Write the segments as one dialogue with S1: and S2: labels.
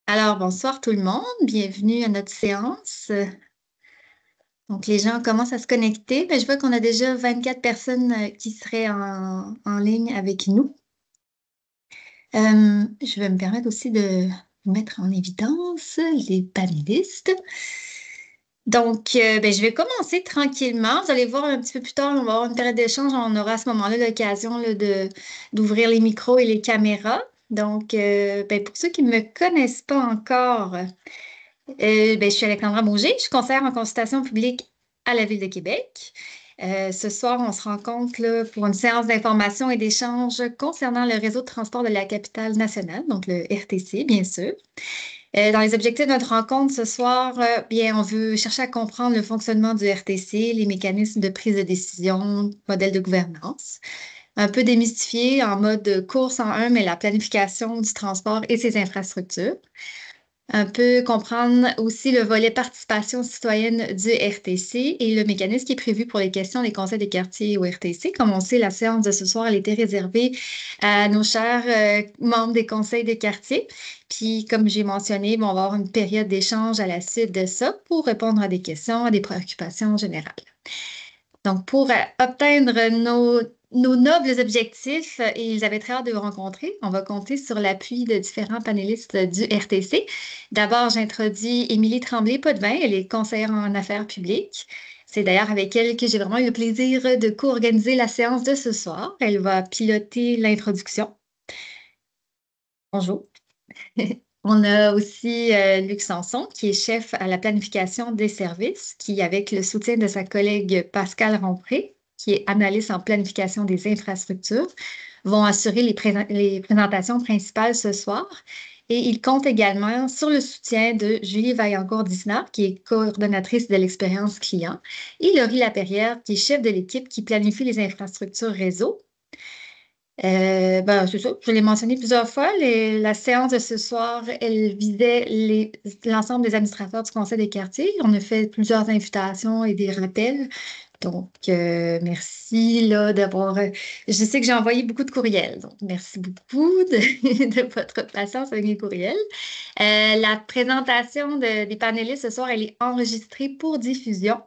S1: Alors, bonsoir tout le monde, bienvenue à notre séance. Donc, les gens commencent à se connecter. Je vois qu'on a déjà 24 personnes qui seraient en ligne avec nous. Je vais me permettre aussi de vous mettre en évidence les panélistes. Donc, je vais commencer tranquillement. Vous allez voir un petit peu plus tard, on va avoir une période d'échange. On aura à ce moment-là l'occasion là, d'ouvrir les micros et les caméras. Donc, pour ceux qui ne me connaissent pas encore, je suis Alexandra Mauger, je suis conseillère en consultation publique à la Ville de Québec. Ce soir, on se rencontre là, pour une séance d'information et d'échange concernant le réseau de transport de la capitale nationale, donc le RTC, bien sûr. Dans les objectifs de notre rencontre ce soir, on veut chercher à comprendre le fonctionnement du RTC, les mécanismes de prise de décision, modèle de gouvernance. Un peu démystifier en mode course en un, mais la planification du transport et ses infrastructures. Un peu comprendre aussi le volet participation citoyenne du RTC et le mécanisme qui est prévu pour les questions des conseils des quartiers au RTC. Comme on sait, la séance de ce soir, elle était réservée à nos chers membres des conseils des quartiers. Puis, comme j'ai mentionné, on va avoir une période d'échange à la suite de ça pour répondre à des questions, à des préoccupations générales. Donc, pour atteindre nos nobles objectifs, et ils avaient très hâte de vous rencontrer, on va compter sur l'appui de différents panélistes du RTC. D'abord, j'introduis Émilie Tremblay-Potvin, elle est conseillère en affaires publiques. C'est d'ailleurs avec elle que j'ai vraiment eu le plaisir de co-organiser la séance de ce soir. Elle va piloter l'introduction. Bonjour. On a aussi Luc Sanson, qui est chef à la planification des services, qui, avec le soutien de sa collègue Pascal Rompré, qui est analyste en planification des infrastructures, vont assurer les présentations principales ce soir. Et il compte également sur le soutien de Julie Vaillancourt-Disnard, qui est coordonnatrice de l'expérience client, et Laurie Laperrière, qui est chef de l'équipe qui planifie les infrastructures réseau. C'est ça, je l'ai mentionné plusieurs fois. La séance de ce soir, elle visait l'ensemble des administrateurs du Conseil des quartiers. On a fait plusieurs invitations et des rappels. Donc, merci là, d'avoir. Je sais que j'ai envoyé beaucoup de courriels. Donc, merci beaucoup de votre patience avec mes courriels. La présentation des panélistes ce soir, elle est enregistrée pour diffusion.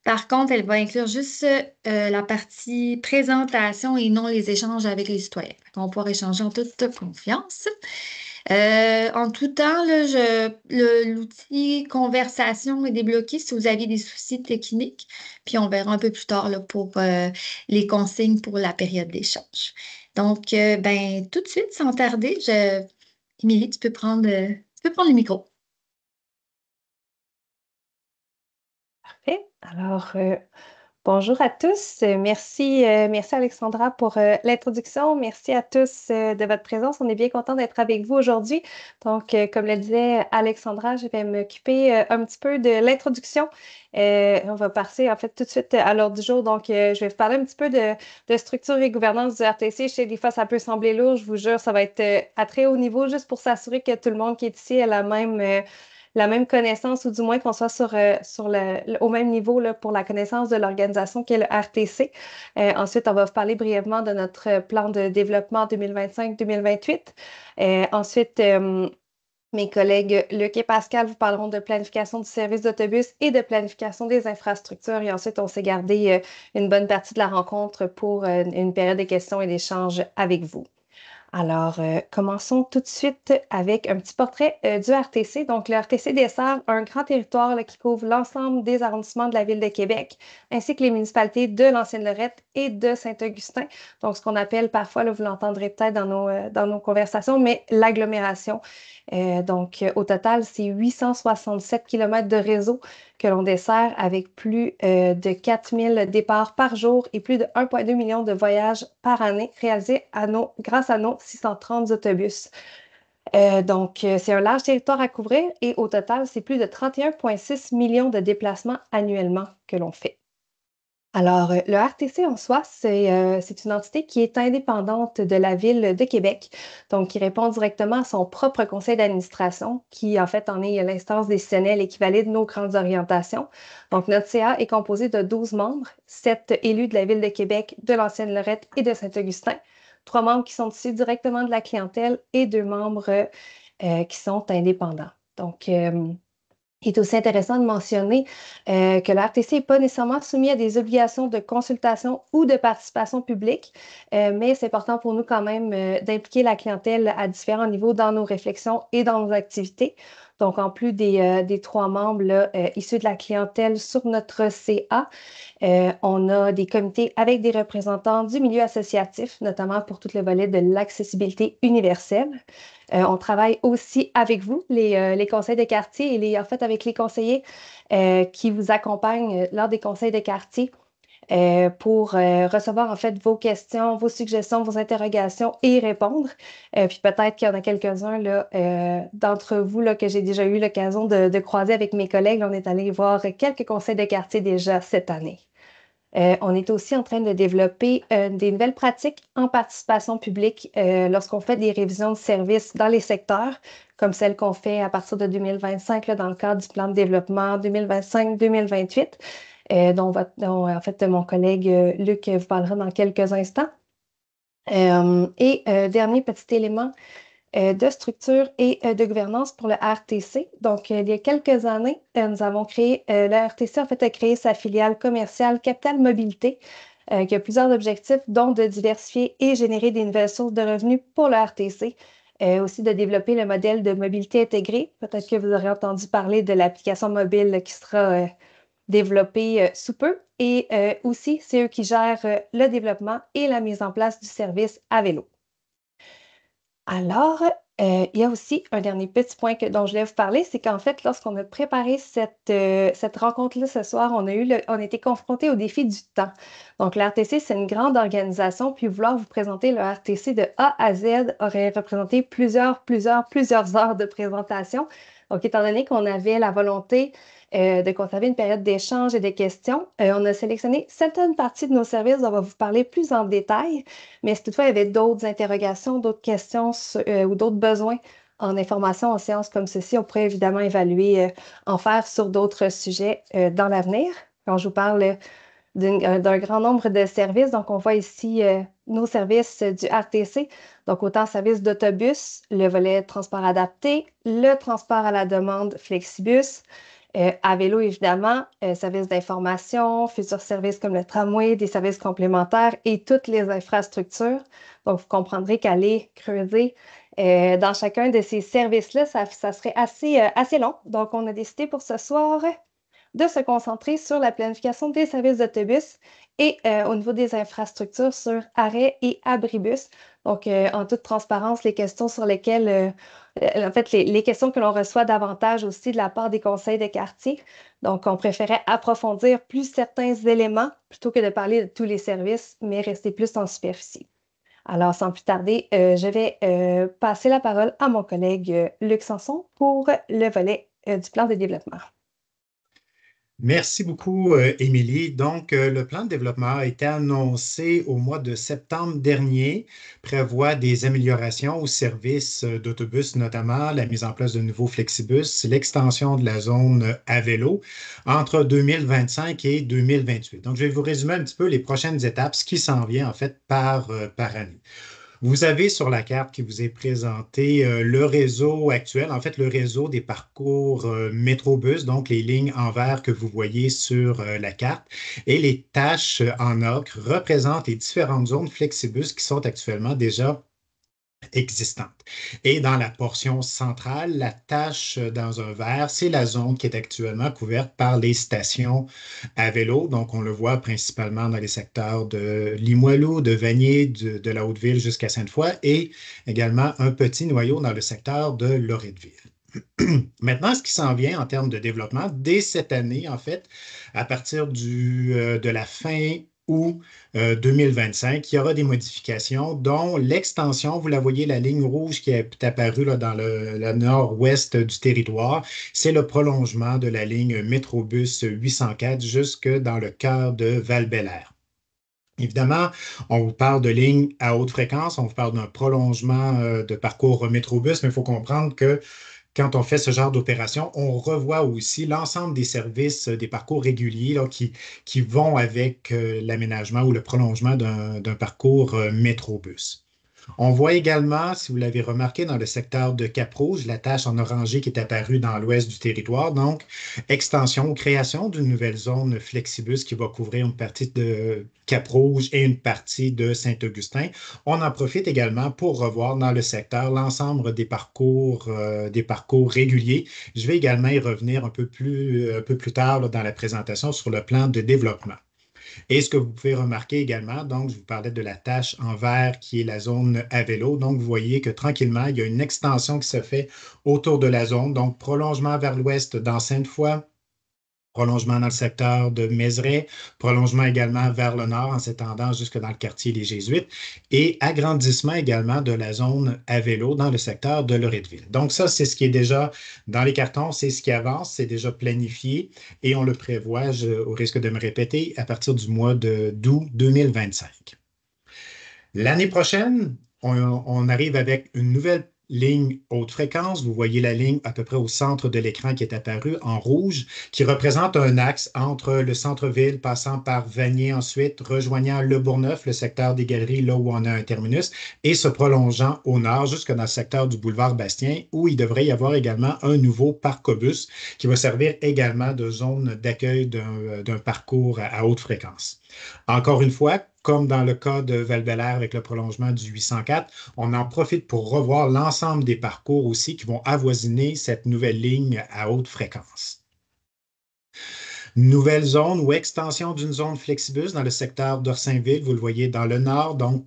S1: Par contre, elle va inclure juste la partie présentation et non les échanges avec les citoyens. On pourra échanger en toute confiance. En tout temps, là, l'outil conversation est débloqué si vous aviez des soucis techniques. Puis on verra un peu plus tard là, pour les consignes pour la période d'échange. Donc, tout de suite, sans tarder, Émilie, tu peux prendre le micro.
S2: Parfait. Alors, bonjour à tous. Merci Alexandra pour l'introduction. Merci à tous de votre présence. On est bien content d'être avec vous aujourd'hui. Donc, comme le disait Alexandra, je vais m'occuper un petit peu de l'introduction. On va passer en fait tout de suite à l'ordre du jour. Donc, je vais vous parler un petit peu de structure et gouvernance du RTC. Je sais que des fois, ça peut sembler lourd. Je vous jure, ça va être à très haut niveau juste pour s'assurer que tout le monde qui est ici a la même connaissance ou du moins qu'on soit au même niveau là, pour la connaissance de l'organisation qu'est le RTC. Ensuite, on va vous parler brièvement de notre plan de développement 2025-2028. Ensuite, mes collègues Luc et Pascal vous parleront de planification du service d'autobus et de planification des infrastructures. Et ensuite, on s'est gardé une bonne partie de la rencontre pour une période de questions et d'échanges avec vous. Alors, commençons tout de suite avec un petit portrait du RTC. Donc, le RTC dessert un grand territoire là, qui couvre l'ensemble des arrondissements de la ville de Québec, ainsi que les municipalités de l'Ancienne-Lorette et de Saint-Augustin. Donc, ce qu'on appelle parfois, là, vous l'entendrez peut-être dans nos conversations, mais l'agglomération. Au total, c'est 867 kilomètres de réseau que l'on dessert avec plus de 4000 départs par jour et plus de 1,2 million de voyages par année réalisés grâce à nos 630 autobus. C'est un large territoire à couvrir et au total, c'est plus de 31,6 millions de déplacements annuellement que l'on fait. Alors, le RTC en soi, c'est une entité qui est indépendante de la Ville de Québec, donc qui répond directement à son propre conseil d'administration, qui en fait en est l'instance décisionnelle et qui valide nos grandes orientations. Donc, notre CA est composé de 12 membres, 7 élus de la Ville de Québec, de l'Ancienne-Lorette et de Saint-Augustin, 3 membres qui sont issus directement de la clientèle et 2 membres qui sont indépendants. Donc, il est aussi intéressant de mentionner que le RTC n'est pas nécessairement soumis à des obligations de consultation ou de participation publique, mais c'est important pour nous quand même d'impliquer la clientèle à différents niveaux dans nos réflexions et dans nos activités. Donc, en plus des 3 membres là, issus de la clientèle sur notre CA, on a des comités avec des représentants du milieu associatif, notamment pour tout le volet de l'accessibilité universelle. On travaille aussi avec vous, les conseils de quartier, en fait avec les conseillers qui vous accompagnent lors des conseils de quartier pour recevoir en fait vos questions, vos suggestions, vos interrogations et y répondre. Puis peut-être qu'il y en a quelques-uns là, d'entre vous là, que j'ai déjà eu l'occasion de croiser avec mes collègues. On est allé voir quelques conseils de quartier déjà cette année. On est aussi en train de développer des nouvelles pratiques en participation publique lorsqu'on fait des révisions de services dans les secteurs, comme celles qu'on fait à partir de 2025 là, dans le cadre du plan de développement 2025-2028, dont en fait mon collègue Luc vous parlera dans quelques instants. Dernier petit élément, de structure et de gouvernance pour le RTC. Donc, il y a quelques années, nous avons créé, le RTC en fait a créé sa filiale commerciale Capital Mobilité, qui a plusieurs objectifs, dont de diversifier et générer des nouvelles sources de revenus pour le RTC, aussi de développer le modèle de mobilité intégrée. Peut-être que vous aurez entendu parler de l'application mobile qui sera développée sous peu. Et aussi, c'est eux qui gèrent le développement et la mise en place du service à vélo. Alors, il y a aussi un dernier petit point dont je voulais vous parler, c'est qu'en fait, lorsqu'on a préparé cette rencontre-là ce soir, on a été confronté au défi du temps. Donc, le RTC, c'est une grande organisation, puis vouloir vous présenter le RTC de A à Z aurait représenté plusieurs heures de présentation. Donc, étant donné qu'on avait la volonté de conserver une période d'échange et de questions, on a sélectionné certaines parties de nos services dont on va vous parler plus en détail. Mais si toutefois il y avait d'autres interrogations, d'autres questions ou d'autres besoins en information en séance comme ceci, on pourrait évidemment évaluer, en faire sur d'autres sujets dans l'avenir. Quand je vous parle d'un grand nombre de services, donc on voit ici nos services du RTC, donc autant service d'autobus, le volet transport adapté, le transport à la demande Flexibus, à vélo, évidemment, services d'information, futurs services comme le tramway, des services complémentaires et toutes les infrastructures. Donc, vous comprendrez qu'aller creuser dans chacun de ces services-là, ça serait assez long. Donc, on a décidé pour ce soir de se concentrer sur la planification des services d'autobus et au niveau des infrastructures sur arrêt et abribus. Donc, en toute transparence, les questions sur lesquelles, en fait, les questions que l'on reçoit davantage aussi de la part des conseils de quartier. Donc, on préférait approfondir plus certains éléments plutôt que de parler de tous les services, mais rester plus en superficie. Alors, sans plus tarder, je vais passer la parole à mon collègue Luc Sanson pour le volet du plan de développement.
S3: Merci beaucoup, Émilie. Donc, le plan de développement a été annoncé au mois de septembre dernier, prévoit des améliorations aux services d'autobus, notamment la mise en place de nouveaux flexibus, l'extension de la zone à vélo entre 2025 et 2028. Donc, je vais vous résumer un petit peu les prochaines étapes, ce qui s'en vient en fait par année. Vous avez sur la carte qui vous est présentée le réseau actuel, en fait le réseau des parcours Métrobus, donc les lignes en vert que vous voyez sur la carte. Et les tâches en ocre représentent les différentes zones Flexibus qui sont actuellement déjà existantes. Et dans la portion centrale, la tâche dans un vert, c'est la zone qui est actuellement couverte par les stations à vélo. Donc, on le voit principalement dans les secteurs de Limoilou, de Vanier, de la Haute-Ville jusqu'à Sainte-Foy et également un petit noyau dans le secteur de Loretteville. Maintenant, ce qui s'en vient en termes de développement, dès cette année, en fait, à partir de la fin août 2025, il y aura des modifications, dont l'extension, vous la voyez, la ligne rouge qui est apparue là, dans le nord-ouest du territoire, c'est le prolongement de la ligne Métrobus 804 jusque dans le cœur de Val-Bélair. Évidemment, on vous parle de lignes à haute fréquence, on vous parle d'un prolongement de parcours Métrobus, mais il faut comprendre que quand on fait ce genre d'opération, on revoit aussi l'ensemble des services, des parcours réguliers là, qui vont avec l'aménagement ou le prolongement d'un parcours Métrobus. On voit également, si vous l'avez remarqué, dans le secteur de Cap-Rouge, la tache en orangé qui est apparue dans l'ouest du territoire. Donc, extension ou création d'une nouvelle zone Flexibus qui va couvrir une partie de Cap-Rouge et une partie de Saint-Augustin. On en profite également pour revoir dans le secteur l'ensemble des parcours réguliers. Je vais également y revenir un peu plus tard là, dans la présentation sur le plan de développement. Et ce que vous pouvez remarquer également, donc, je vous parlais de la tache en vert qui est la zone à vélo. Donc, vous voyez que tranquillement, il y a une extension qui se fait autour de la zone. Donc, prolongement vers l'ouest dans Sainte-Foy, prolongement dans le secteur de Mézeray, prolongement également vers le nord en s'étendant jusque dans le quartier des Jésuites et agrandissement également de la zone à vélo dans le secteur de Loretteville. Donc ça, c'est ce qui est déjà dans les cartons, c'est ce qui avance, c'est déjà planifié et on le prévoit, au risque de me répéter, à partir du mois d'août 2025. L'année prochaine, on arrive avec une nouvelle ligne haute fréquence. Vous voyez la ligne à peu près au centre de l'écran qui est apparue en rouge, qui représente un axe entre le centre-ville, passant par Vanier ensuite, rejoignant Le Bourgneuf, le secteur des Galeries, là où on a un terminus, et se prolongeant au nord jusque dans le secteur du boulevard Bastien, où il devrait y avoir également un nouveau parcobus qui va servir également de zone d'accueil d'un parcours à haute fréquence. Encore une fois, comme dans le cas de Val-Bélair avec le prolongement du 804, on en profite pour revoir l'ensemble des parcours aussi qui vont avoisiner cette nouvelle ligne à haute fréquence. Nouvelle zone ou extension d'une zone Flexibus dans le secteur d'Orsainville, vous le voyez dans le nord, donc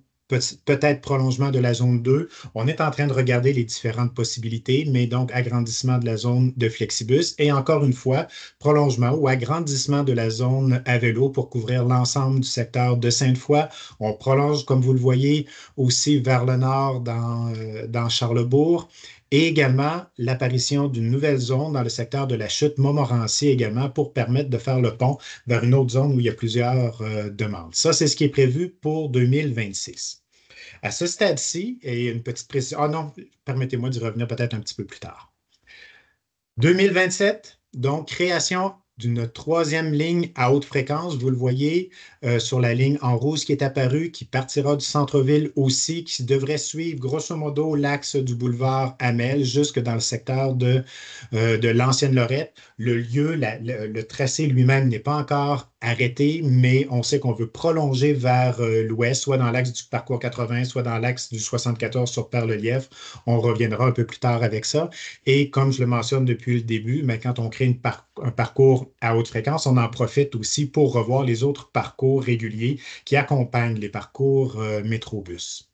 S3: peut-être prolongement de la zone 2. On est en train de regarder les différentes possibilités, mais donc agrandissement de la zone de Flexibus et encore une fois, prolongement ou agrandissement de la zone à vélo pour couvrir l'ensemble du secteur de Sainte-Foy. On prolonge, comme vous le voyez, aussi vers le nord dans Charlesbourg. Et également l'apparition d'une nouvelle zone dans le secteur de la chute Montmorency également pour permettre de faire le pont vers une autre zone où il y a plusieurs demandes. Ça, c'est ce qui est prévu pour 2026. À ce stade-ci, et une petite précision, ah non, permettez-moi d'y revenir peut-être un petit peu plus tard. 2027, donc création d'une troisième ligne à haute fréquence. Vous le voyez sur la ligne en rouge qui est apparue, qui partira du centre-ville aussi, qui devrait suivre grosso modo l'axe du boulevard Hamel jusque dans le secteur de l'ancienne Lorette. Le lieu, le tracé lui-même n'est pas encore arrêté, mais on sait qu'on veut prolonger vers l'ouest, soit dans l'axe du parcours 80, soit dans l'axe du 74 sur Perle-Lièvre. On reviendra un peu plus tard avec ça. Et comme je le mentionne depuis le début, mais quand on crée un parcours à haute fréquence, on en profite aussi pour revoir les autres parcours réguliers qui accompagnent les parcours Métrobus.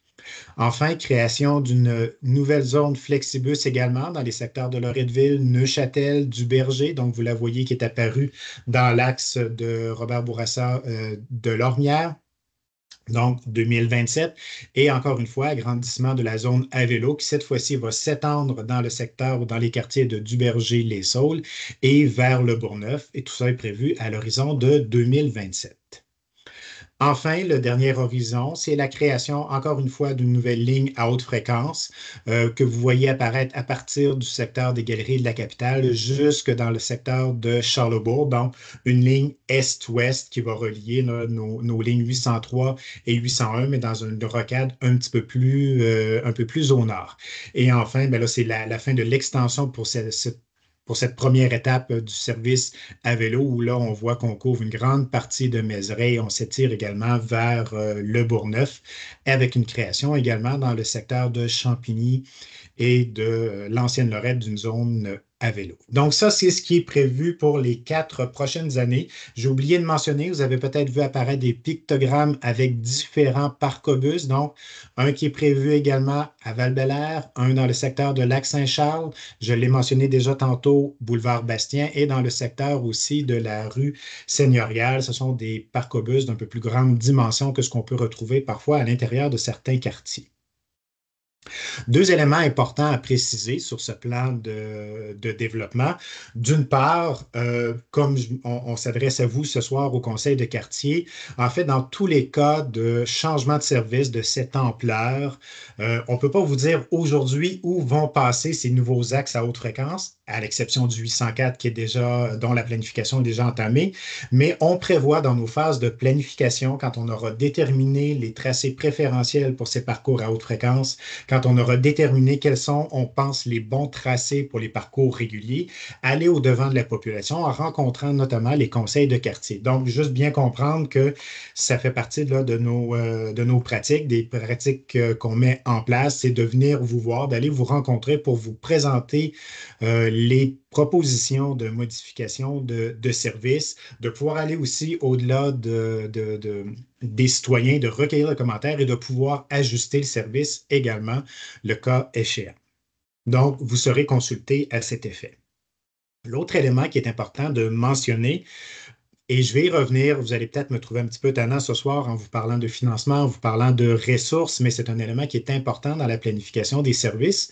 S3: Enfin, création d'une nouvelle zone Flexibus également dans les secteurs de Loretteville, Neuchâtel, du Berger. Donc, vous la voyez qui est apparue dans l'axe de Robert Bourassa de Lormière. Donc, 2027. Et encore une fois, agrandissement de la zone à vélo qui, cette fois-ci, va s'étendre dans le secteur ou dans les quartiers de Duberger-Les Saules et vers le Bourgneuf. Et tout ça est prévu à l'horizon de 2027. Enfin, le dernier horizon, c'est la création, encore une fois, d'une nouvelle ligne à haute fréquence que vous voyez apparaître à partir du secteur des Galeries de la Capitale jusque dans le secteur de Charlesbourg. Donc, une ligne est-ouest qui va relier nos lignes 803 et 801, mais dans une rocade un peu plus au nord. Et enfin, ben là, c'est la fin de l'extension pour cette première étape du service à vélo, où là, on voit qu'on couvre une grande partie de Mézeray. On s'étire également vers le Bourgneuf, avec une création également dans le secteur de Champigny et de l'ancienne Lorette d'une zone à vélo. Donc ça, c'est ce qui est prévu pour les 4 prochaines années. J'ai oublié de mentionner, vous avez peut-être vu apparaître des pictogrammes avec différents parcobus. Donc, un qui est prévu également à Val-Bélair, un dans le secteur de Lac-Saint-Charles. Je l'ai mentionné déjà tantôt, boulevard Bastien, et dans le secteur aussi de la rue Seigneuriale. Ce sont des parcobus d'un peu plus grande dimension que ce qu'on peut retrouver parfois à l'intérieur de certains quartiers. Deux éléments importants à préciser sur ce plan de développement. D'une part, comme on s'adresse à vous ce soir au conseil de quartier, en fait, dans tous les cas de changement de service de cette ampleur, on ne peut pas vous dire aujourd'hui où vont passer ces nouveaux axes à haute fréquence, à l'exception du 804 dont la planification est déjà entamée, mais on prévoit dans nos phases de planification, quand on aura déterminé les tracés préférentiels pour ces parcours à haute fréquence, quand on aura déterminé quels sont, on pense, les bons tracés pour les parcours réguliers, aller au-devant de la population en rencontrant notamment les conseils de quartier. Donc, juste bien comprendre que ça fait partie là, de nos pratiques, des pratiques qu'on met en place, c'est de venir vous voir, d'aller vous rencontrer pour vous présenter les propositions de modification de services, de pouvoir aller aussi au-delà des citoyens, de recueillir le commentaire et de pouvoir ajuster le service également, le cas échéant. Donc, vous serez consulté à cet effet. L'autre élément qui est important de mentionner, et je vais y revenir, vous allez peut-être me trouver un petit peu tannant ce soir en vous parlant de financement, en vous parlant de ressources, mais c'est un élément qui est important dans la planification des services.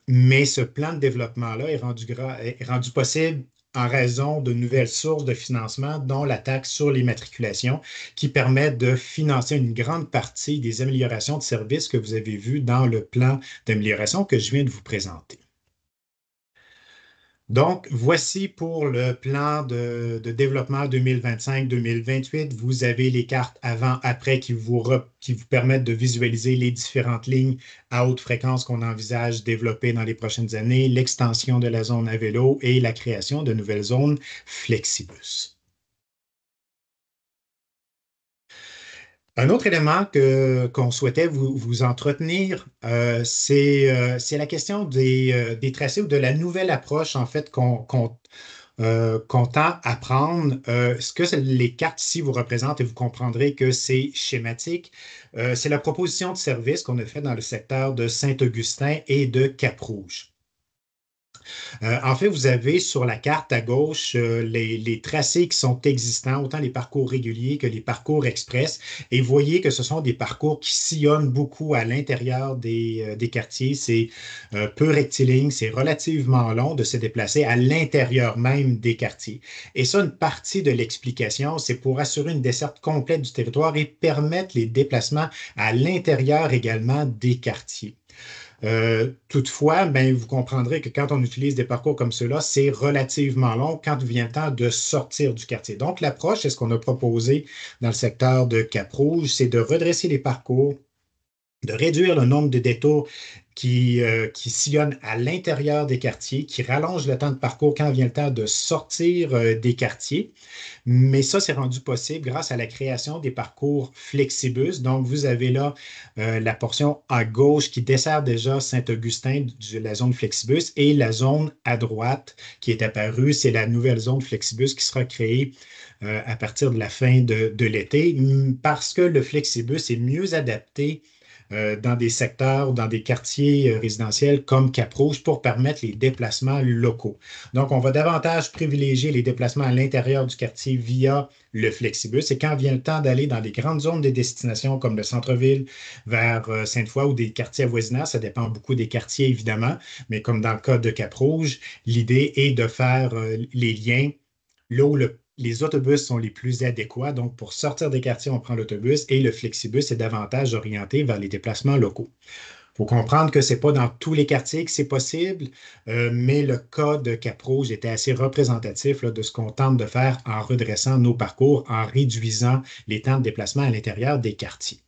S3: Mais ce plan de développement-là est rendu possible en raison de nouvelles sources de financement, dont la taxe sur les matriculations, qui permet de financer une grande partie des améliorations de services que vous avez vues dans le plan d'amélioration que je viens de vous présenter. Donc, voici pour le plan de développement 2025-2028. Vous avez les cartes avant-après qui vous permettent de visualiser les différentes lignes à haute fréquence qu'on envisage développer dans les prochaines années, l'extension de la zone à vélo et la création de nouvelles zones flexibus. Un autre élément qu'on souhaitait vous entretenir, c'est la question des tracés ou de la nouvelle approche, en fait, qu'on tend à prendre. Ce que les cartes ici vous représentent, et vous comprendrez que c'est schématique, c'est la proposition de service qu'on a fait dans le secteur de Saint-Augustin et de Cap-Rouge. En fait, vous avez sur la carte à gauche les tracés qui sont existants, autant les parcours réguliers que les parcours express. Et vous voyez que ce sont des parcours qui sillonnent beaucoup à l'intérieur des quartiers. C'est peu rectiligne, c'est relativement long de se déplacer à l'intérieur même des quartiers. Et ça, une partie de l'explication, c'est pour assurer une desserte complète du territoire et permettre les déplacements à l'intérieur également des quartiers. Toutefois, ben, vous comprendrez que quand on utilise des parcours comme ceux-là, c'est relativement long quand vient le temps de sortir du quartier. Donc, l'approche, c'est ce qu'on a proposé dans le secteur de Cap-Rouge, c'est de redresser les parcours, de réduire le nombre de détours qui sillonnent à l'intérieur des quartiers, qui rallongent le temps de parcours quand vient le temps de sortir des quartiers. Mais ça, c'est rendu possible grâce à la création des parcours Flexibus. Donc, vous avez là la portion à gauche qui dessert déjà Saint-Augustin de la zone Flexibus et la zone à droite qui est apparue, c'est la nouvelle zone Flexibus qui sera créée à partir de la fin de l'été parce que le Flexibus est mieux adapté dans des secteurs, dans des quartiers résidentiels comme Cap-Rouge pour permettre les déplacements locaux. Donc, on va davantage privilégier les déplacements à l'intérieur du quartier via le Flexibus. Et quand vient le temps d'aller dans des grandes zones de destination comme le centre-ville vers Sainte-Foy ou des quartiers avoisinants, ça dépend beaucoup des quartiers évidemment, mais comme dans le cas de Cap-Rouge, l'idée est de faire les liens là où les autobus sont les plus adéquats. Donc, pour sortir des quartiers, on prend l'autobus et le Flexibus est davantage orienté vers les déplacements locaux. Il faut comprendre que ce n'est pas dans tous les quartiers que c'est possible, mais le cas de Cap-Rouge était assez représentatif là, de ce qu'on tente de faire en redressant nos parcours, en réduisant les temps de déplacement à l'intérieur des quartiers.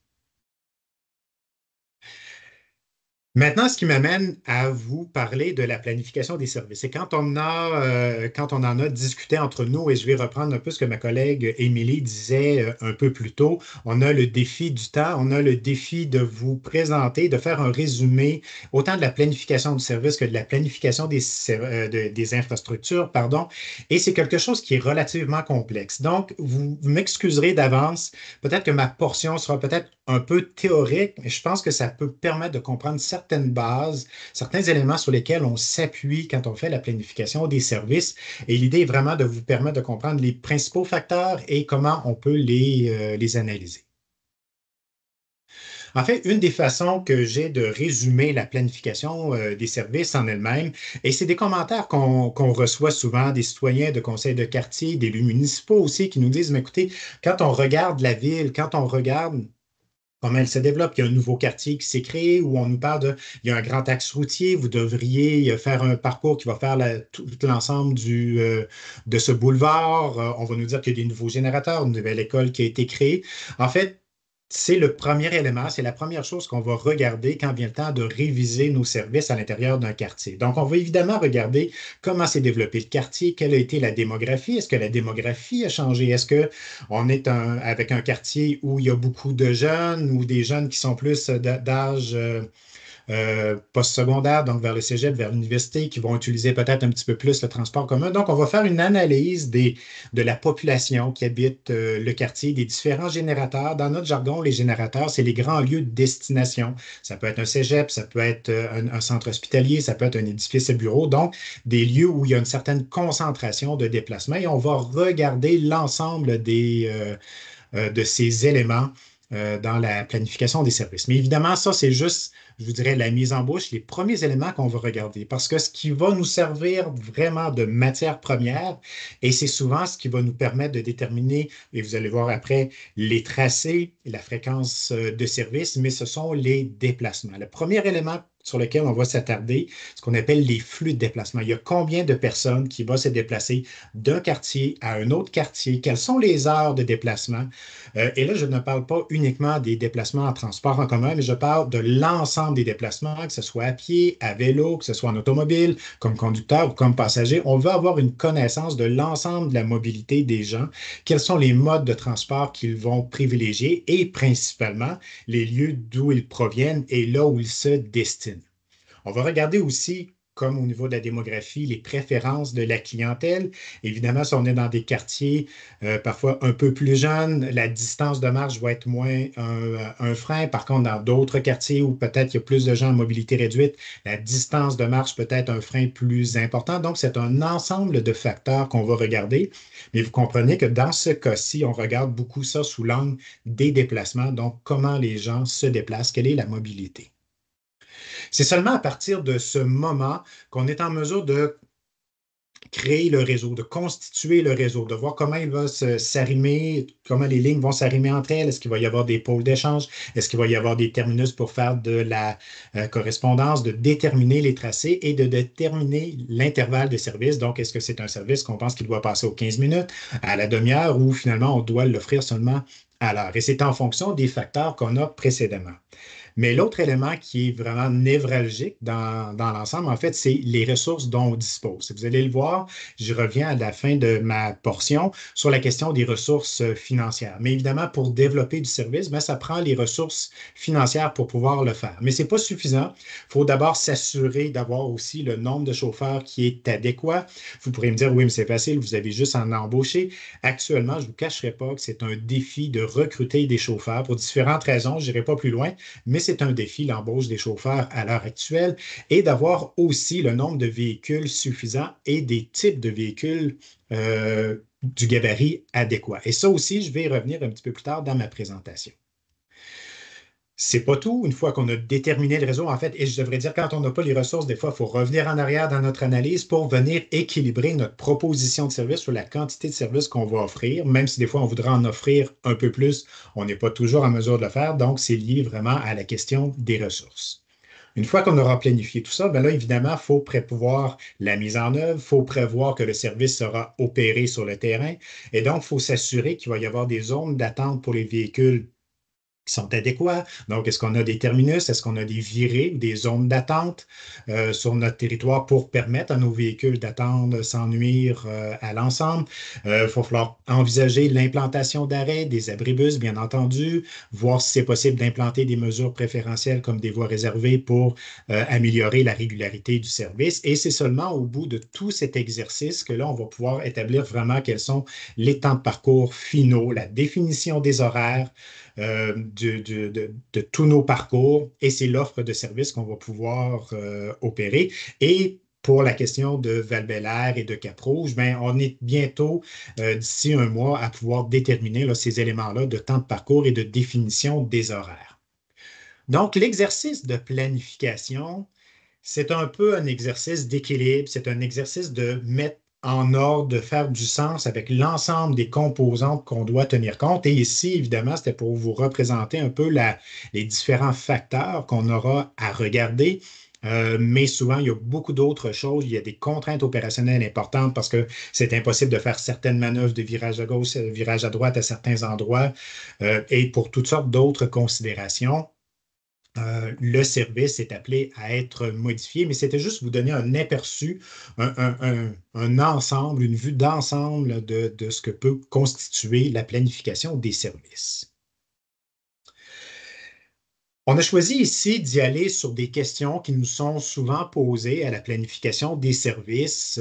S3: Maintenant, ce qui m'amène à vous parler de la planification des services. Et quand on en a discuté entre nous, et je vais reprendre un peu ce que ma collègue Émilie disait un peu plus tôt, on a le défi du temps, on a le défi de vous présenter, de faire un résumé autant de la planification du service que de la planification des infrastructures, pardon. Et c'est quelque chose qui est relativement complexe. Donc, vous m'excuserez d'avance, peut-être que ma portion sera peut-être un peu théorique, mais je pense que ça peut permettre de comprendre certaines bases, certains éléments sur lesquels on s'appuie quand on fait la planification des services. Et l'idée est vraiment de vous permettre de comprendre les principaux facteurs et comment on peut les analyser. En fait, une des façons que j'ai de résumer la planification des services en elle-même, et c'est des commentaires qu'on reçoit souvent des citoyens de conseils de quartier, d'élus municipaux aussi, qui nous disent, mais écoutez, quand on regarde la ville, quand on regarde comment elle se développe, il y a un nouveau quartier qui s'est créé, où on nous parle de, il y a un grand axe routier, vous devriez faire un parcours qui va faire tout l'ensemble de ce boulevard. On va nous dire qu'il y a des nouveaux générateurs, une nouvelle école qui a été créée. En fait, c'est le premier élément, c'est la première chose qu'on va regarder quand vient le temps de réviser nos services à l'intérieur d'un quartier. Donc, on va évidemment regarder comment s'est développé le quartier, quelle a été la démographie, est-ce que la démographie a changé, est-ce que on est avec un quartier où il y a beaucoup de jeunes ou des jeunes qui sont plus d'âge postsecondaire, donc vers le cégep, vers l'université, qui vont utiliser peut-être un petit peu plus le transport commun. Donc, on va faire une analyse de la population qui habite le quartier, des différents générateurs. Dans notre jargon, les générateurs, c'est les grands lieux de destination. Ça peut être un cégep, ça peut être un centre hospitalier, ça peut être un édifice à bureau. Donc, des lieux où il y a une certaine concentration de déplacements et on va regarder l'ensemble de ces éléments dans la planification des services. Mais évidemment, ça, c'est juste, je vous dirais, la mise en bouche, les premiers éléments qu'on va regarder, parce que ce qui va nous servir vraiment de matière première, et c'est souvent ce qui va nous permettre de déterminer, et vous allez voir après, les tracés et la fréquence de service, mais ce sont les déplacements. Le premier élément sur lequel on va s'attarder, ce qu'on appelle les flux de déplacement. Il y a combien de personnes qui vont se déplacer d'un quartier à un autre quartier? Quelles sont les heures de déplacement? Et là, je ne parle pas uniquement des déplacements en transport en commun, mais je parle de l'ensemble des déplacements, que ce soit à pied, à vélo, que ce soit en automobile, comme conducteur ou comme passager. On veut avoir une connaissance de l'ensemble de la mobilité des gens, quels sont les modes de transport qu'ils vont privilégier et principalement les lieux d'où ils proviennent et là où ils se destinent. On va regarder aussi, comme au niveau de la démographie, les préférences de la clientèle. Évidemment, si on est dans des quartiers parfois un peu plus jeunes, la distance de marche va être moins un frein. Par contre, dans d'autres quartiers où peut-être il y a plus de gens en mobilité réduite, la distance de marche peut être un frein plus important. Donc, c'est un ensemble de facteurs qu'on va regarder. Mais vous comprenez que dans ce cas-ci, on regarde beaucoup ça sous l'angle des déplacements. Donc, comment les gens se déplacent, quelle est la mobilité. C'est seulement à partir de ce moment qu'on est en mesure de créer le réseau, de constituer le réseau, de voir comment il va s'arrimer, comment les lignes vont s'arrimer entre elles. Est-ce qu'il va y avoir des pôles d'échange? Est-ce qu'il va y avoir des terminus pour faire de la correspondance, de déterminer les tracés et de déterminer l'intervalle de service? Donc, est-ce que c'est un service qu'on pense qu'il doit passer aux 15 minutes, à la demi-heure ou finalement on doit l'offrir seulement à l'heure? Et c'est en fonction des facteurs qu'on a précédemment. Mais l'autre élément qui est vraiment névralgique dans l'ensemble, en fait, c'est les ressources dont on dispose. Vous allez le voir, je reviens à la fin de ma portion sur la question des ressources financières. Mais évidemment, pour développer du service, ben, ça prend les ressources financières pour pouvoir le faire. Mais ce n'est pas suffisant. Il faut d'abord s'assurer d'avoir aussi le nombre de chauffeurs qui est adéquat. Vous pourrez me dire, oui, mais c'est facile, vous avez juste à en embaucher. Actuellement, je ne vous cacherai pas que c'est un défi de recruter des chauffeurs pour différentes raisons. Je n'irai pas plus loin, mais c'est un défi, l'embauche des chauffeurs à l'heure actuelle, et d'avoir aussi le nombre de véhicules suffisants et des types de véhicules du gabarit adéquat. Et ça aussi, je vais y revenir un petit peu plus tard dans ma présentation. C'est pas tout. Une fois qu'on a déterminé le réseau, en fait, et je devrais dire, quand on n'a pas les ressources, des fois, il faut revenir en arrière dans notre analyse pour venir équilibrer notre proposition de service sur la quantité de services qu'on va offrir. Même si des fois, on voudrait en offrir un peu plus, on n'est pas toujours en mesure de le faire. Donc, c'est lié vraiment à la question des ressources. Une fois qu'on aura planifié tout ça, bien là, évidemment, il faut prévoir la mise en œuvre, il faut prévoir que le service sera opéré sur le terrain. Et donc, il faut s'assurer qu'il va y avoir des zones d'attente pour les véhicules qui sont adéquats. Donc, est-ce qu'on a des terminus? Est-ce qu'on a des virées ou des zones d'attente sur notre territoire pour permettre à nos véhicules d'attendre sans nuire à l'ensemble? Il va falloir envisager l'implantation d'arrêts, des abribus, bien entendu, voir si c'est possible d'implanter des mesures préférentielles comme des voies réservées pour améliorer la régularité du service. Et c'est seulement au bout de tout cet exercice que là, on va pouvoir établir vraiment quels sont les temps de parcours finaux, la définition des horaires, de tous nos parcours et c'est l'offre de services qu'on va pouvoir opérer. Et pour la question de Val-Bélair et de Cap-Rouge, ben, on est bientôt, d'ici un mois, à pouvoir déterminer là, ces éléments-là de temps de parcours et de définition des horaires. Donc, l'exercice de planification, c'est un peu un exercice d'équilibre, c'est un exercice de mettre en ordre, de faire du sens avec l'ensemble des composantes qu'on doit tenir compte. Et ici, évidemment, c'était pour vous représenter un peu les différents facteurs qu'on aura à regarder. Mais souvent, il y a beaucoup d'autres choses. Il y a des contraintes opérationnelles importantes parce que c'est impossible de faire certaines manœuvres de virage à gauche, virage à droite à certains endroits, et pour toutes sortes d'autres considérations. Le service est appelé à être modifié, mais c'était juste vous donner un aperçu, un ensemble, une vue d'ensemble de ce que peut constituer la planification des services. On a choisi ici d'y aller sur des questions qui nous sont souvent posées à la planification des services.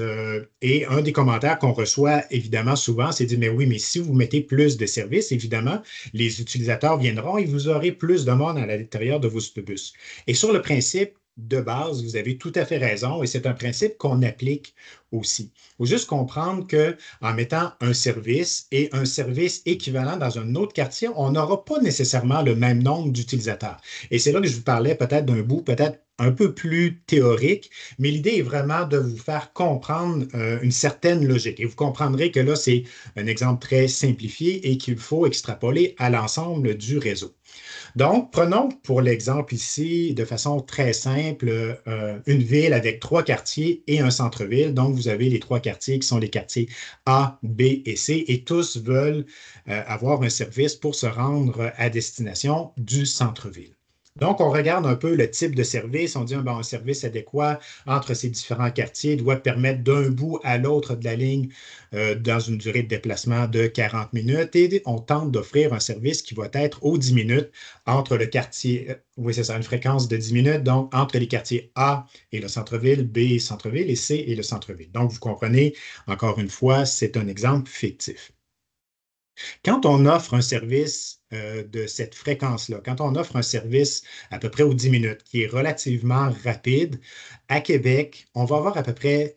S3: Et un des commentaires qu'on reçoit évidemment souvent, c'est de dire, mais oui, mais si vous mettez plus de services, évidemment, les utilisateurs viendront et vous aurez plus de monde à l'intérieur de vos autobus. Et sur le principe de base, vous avez tout à fait raison et c'est un principe qu'on applique aussi. Il faut juste comprendre qu'en mettant un service et un service équivalent dans un autre quartier, on n'aura pas nécessairement le même nombre d'utilisateurs. Et c'est là que je vous parlais peut-être d'un bout, peut-être un peu plus théorique, mais l'idée est vraiment de vous faire comprendre une certaine logique. Et vous comprendrez que là, c'est un exemple très simplifié et qu'il faut extrapoler à l'ensemble du réseau. Donc, prenons pour l'exemple ici, de façon très simple, une ville avec 3 quartiers et un centre-ville. Donc, vous avez les 3 quartiers qui sont les quartiers A, B et C, et tous veulent avoir un service pour se rendre à destination du centre-ville. Donc, on regarde un peu le type de service. On dit un service adéquat entre ces différents quartiers doit permettre d'un bout à l'autre de la ligne dans une durée de déplacement de 40 minutes et on tente d'offrir un service qui va être aux 10 minutes entre le quartier, oui, c'est ça, une fréquence de 10 minutes, donc entre les quartiers A et le centre-ville, B et centre-ville et C et le centre-ville. Donc, vous comprenez, encore une fois, c'est un exemple fictif. Quand on offre un service de cette fréquence-là, quand on offre un service à peu près aux 10 minutes, qui est relativement rapide, à Québec, on va avoir à peu près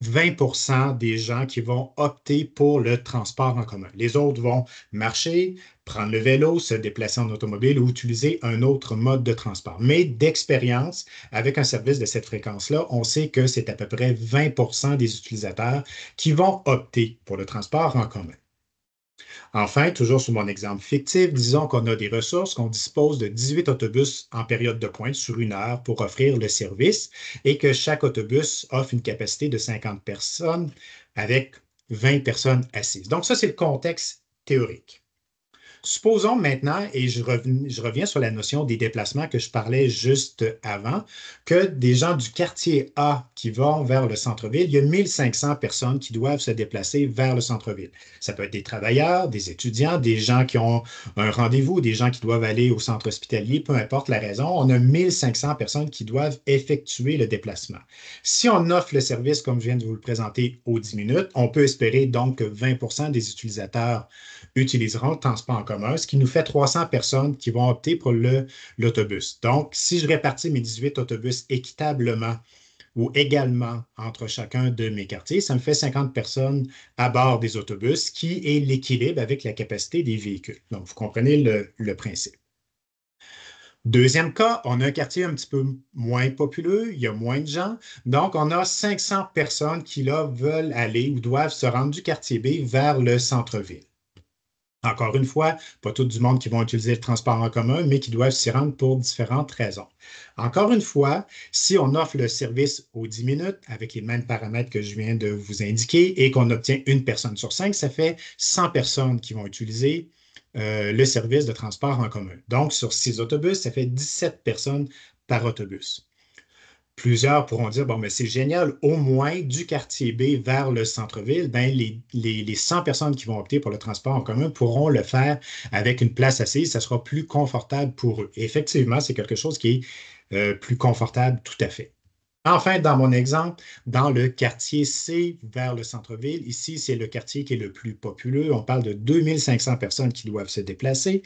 S3: 20 des gens qui vont opter pour le transport en commun. Les autres vont marcher, prendre le vélo, se déplacer en automobile ou utiliser un autre mode de transport. Mais d'expérience, avec un service de cette fréquence-là, on sait que c'est à peu près 20 des utilisateurs qui vont opter pour le transport en commun. Enfin, toujours sur mon exemple fictif, disons qu'on a des ressources, qu'on dispose de 18 autobus en période de pointe sur 1 heure pour offrir le service et que chaque autobus offre une capacité de 50 personnes avec 20 personnes assises. Donc, ça, c'est le contexte théorique. Supposons maintenant, et je reviens sur la notion des déplacements que je parlais juste avant, que des gens du quartier A qui vont vers le centre-ville, il y a 1500 personnes qui doivent se déplacer vers le centre-ville. Ça peut être des travailleurs, des étudiants, des gens qui ont un rendez-vous, des gens qui doivent aller au centre hospitalier, peu importe la raison. On a 1500 personnes qui doivent effectuer le déplacement. Si on offre le service, comme je viens de vous le présenter, aux 10 minutes, on peut espérer donc que 20 des utilisateurs utiliseront le transport en commun, ce qui nous fait 300 personnes qui vont opter pour l'autobus. Donc, si je répartis mes 18 autobus équitablement ou également entre chacun de mes quartiers, ça me fait 50 personnes à bord des autobus, qui est l'équilibre avec la capacité des véhicules. Donc, vous comprenez le principe. Deuxième cas, on a un quartier un petit peu moins populeux, il y a moins de gens, donc on a 500 personnes qui là veulent aller ou doivent se rendre du quartier B vers le centre-ville. Encore une fois, pas tout du monde qui vont utiliser le transport en commun, mais qui doivent s'y rendre pour différentes raisons. Encore une fois, si on offre le service aux 10 minutes avec les mêmes paramètres que je viens de vous indiquer et qu'on obtient 1 personne sur 5, ça fait 100 personnes qui vont utiliser le service de transport en commun. Donc, sur 6 autobus, ça fait 17 personnes par autobus. Plusieurs pourront dire, bon, mais c'est génial, au moins du quartier B vers le centre-ville, ben, les 100 personnes qui vont opter pour le transport en commun pourront le faire avec une place assise, ça sera plus confortable pour eux. Et effectivement, c'est quelque chose qui est plus confortable tout à fait. Enfin, dans mon exemple, dans le quartier C vers le centre-ville, ici, c'est le quartier qui est le plus populeux. On parle de 2500 personnes qui doivent se déplacer.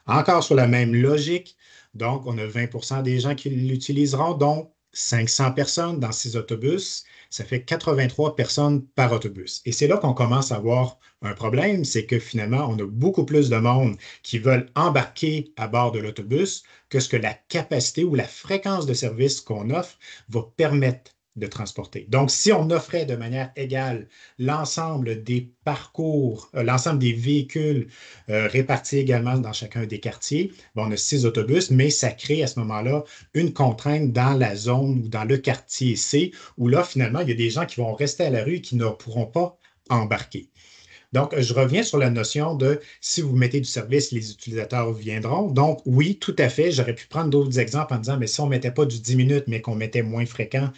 S3: Encore sur la même logique, donc on a 20 des gens qui l'utiliseront, donc 500 personnes dans 6 autobus, ça fait 83 personnes par autobus. Et c'est là qu'on commence à avoir un problème, c'est que finalement, on a beaucoup plus de monde qui veulent embarquer à bord de l'autobus que ce que la capacité ou la fréquence de service qu'on offre va permettre de transporter. Donc, si on offrait de manière égale l'ensemble des parcours, l'ensemble des véhicules répartis également dans chacun des quartiers, bon, on a 6 autobus, mais ça crée à ce moment-là une contrainte dans la zone ou dans le quartier C, où là, finalement, il y a des gens qui vont rester à la rue et qui ne pourront pas embarquer. Donc, je reviens sur la notion de si vous mettez du service, les utilisateurs viendront. Donc, oui, tout à fait. J'aurais pu prendre d'autres exemples en disant, mais si on ne mettait pas du 10 minutes, mais qu'on mettait moins fréquent,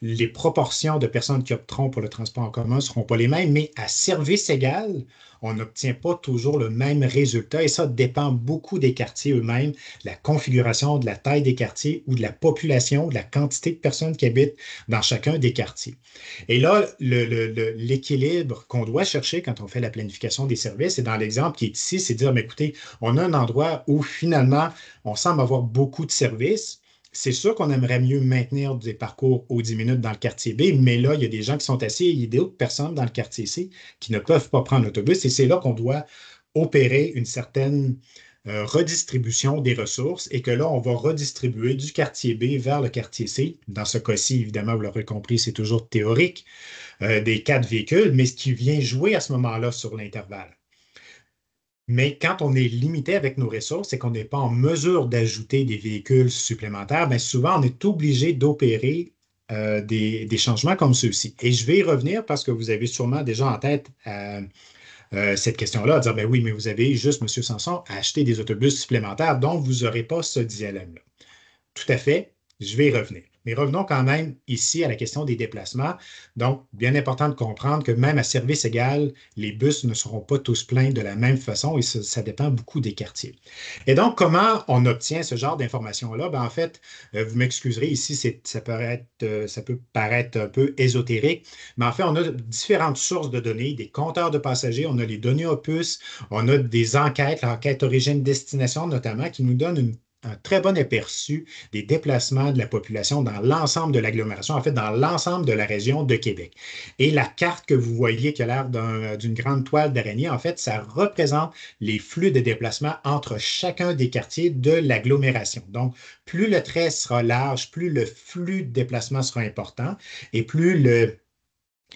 S3: les proportions de personnes qui opteront pour le transport en commun ne seront pas les mêmes, mais à service égal, on n'obtient pas toujours le même résultat et ça dépend beaucoup des quartiers eux-mêmes, de la configuration, de la taille des quartiers ou de la population, de la quantité de personnes qui habitent dans chacun des quartiers. Et là, l'équilibre qu'on doit chercher quand on fait la planification des services, et dans l'exemple qui est ici, c'est de dire, mais écoutez, on a un endroit où finalement, on semble avoir beaucoup de services. C'est sûr qu'on aimerait mieux maintenir des parcours aux 10 minutes dans le quartier B, mais là, il y a des gens qui sont assis et il y a d'autres personnes dans le quartier C qui ne peuvent pas prendre l'autobus. Et c'est là qu'on doit opérer une certaine redistribution des ressources et que là, on va redistribuer du quartier B vers le quartier C. Dans ce cas-ci, évidemment, vous l'aurez compris, c'est toujours théorique, des 4 véhicules, mais ce qui vient jouer à ce moment-là sur l'intervalle. Mais quand on est limité avec nos ressources et qu'on n'est pas en mesure d'ajouter des véhicules supplémentaires, bien souvent, on est obligé d'opérer des changements comme ceux-ci. Et je vais y revenir parce que vous avez sûrement déjà en tête cette question-là, à dire, ben oui, mais vous avez juste, M. Sanson, à acheter des autobus supplémentaires, donc vous n'aurez pas ce dilemme-là. Tout à fait, je vais y revenir. Mais revenons quand même ici à la question des déplacements. Donc, bien important de comprendre que même à service égal, les bus ne seront pas tous pleins de la même façon et ça dépend beaucoup des quartiers. Et donc, comment on obtient ce genre d'informations-là? Ben, en fait, vous m'excuserez, ici, ça peut paraître un peu ésotérique, mais en fait, on a différentes sources de données, des compteurs de passagers, on a les données Opus, on a des enquêtes, l'enquête origine-destination notamment, qui nous donnent un très bon aperçu des déplacements de la population dans l'ensemble de l'agglomération, en fait, dans l'ensemble de la région de Québec. Et la carte que vous voyez qui a l'air d'une grande toile d'araignée, en fait, ça représente les flux de déplacement entre chacun des quartiers de l'agglomération. Donc, plus le trait sera large, plus le flux de déplacement sera important et plus le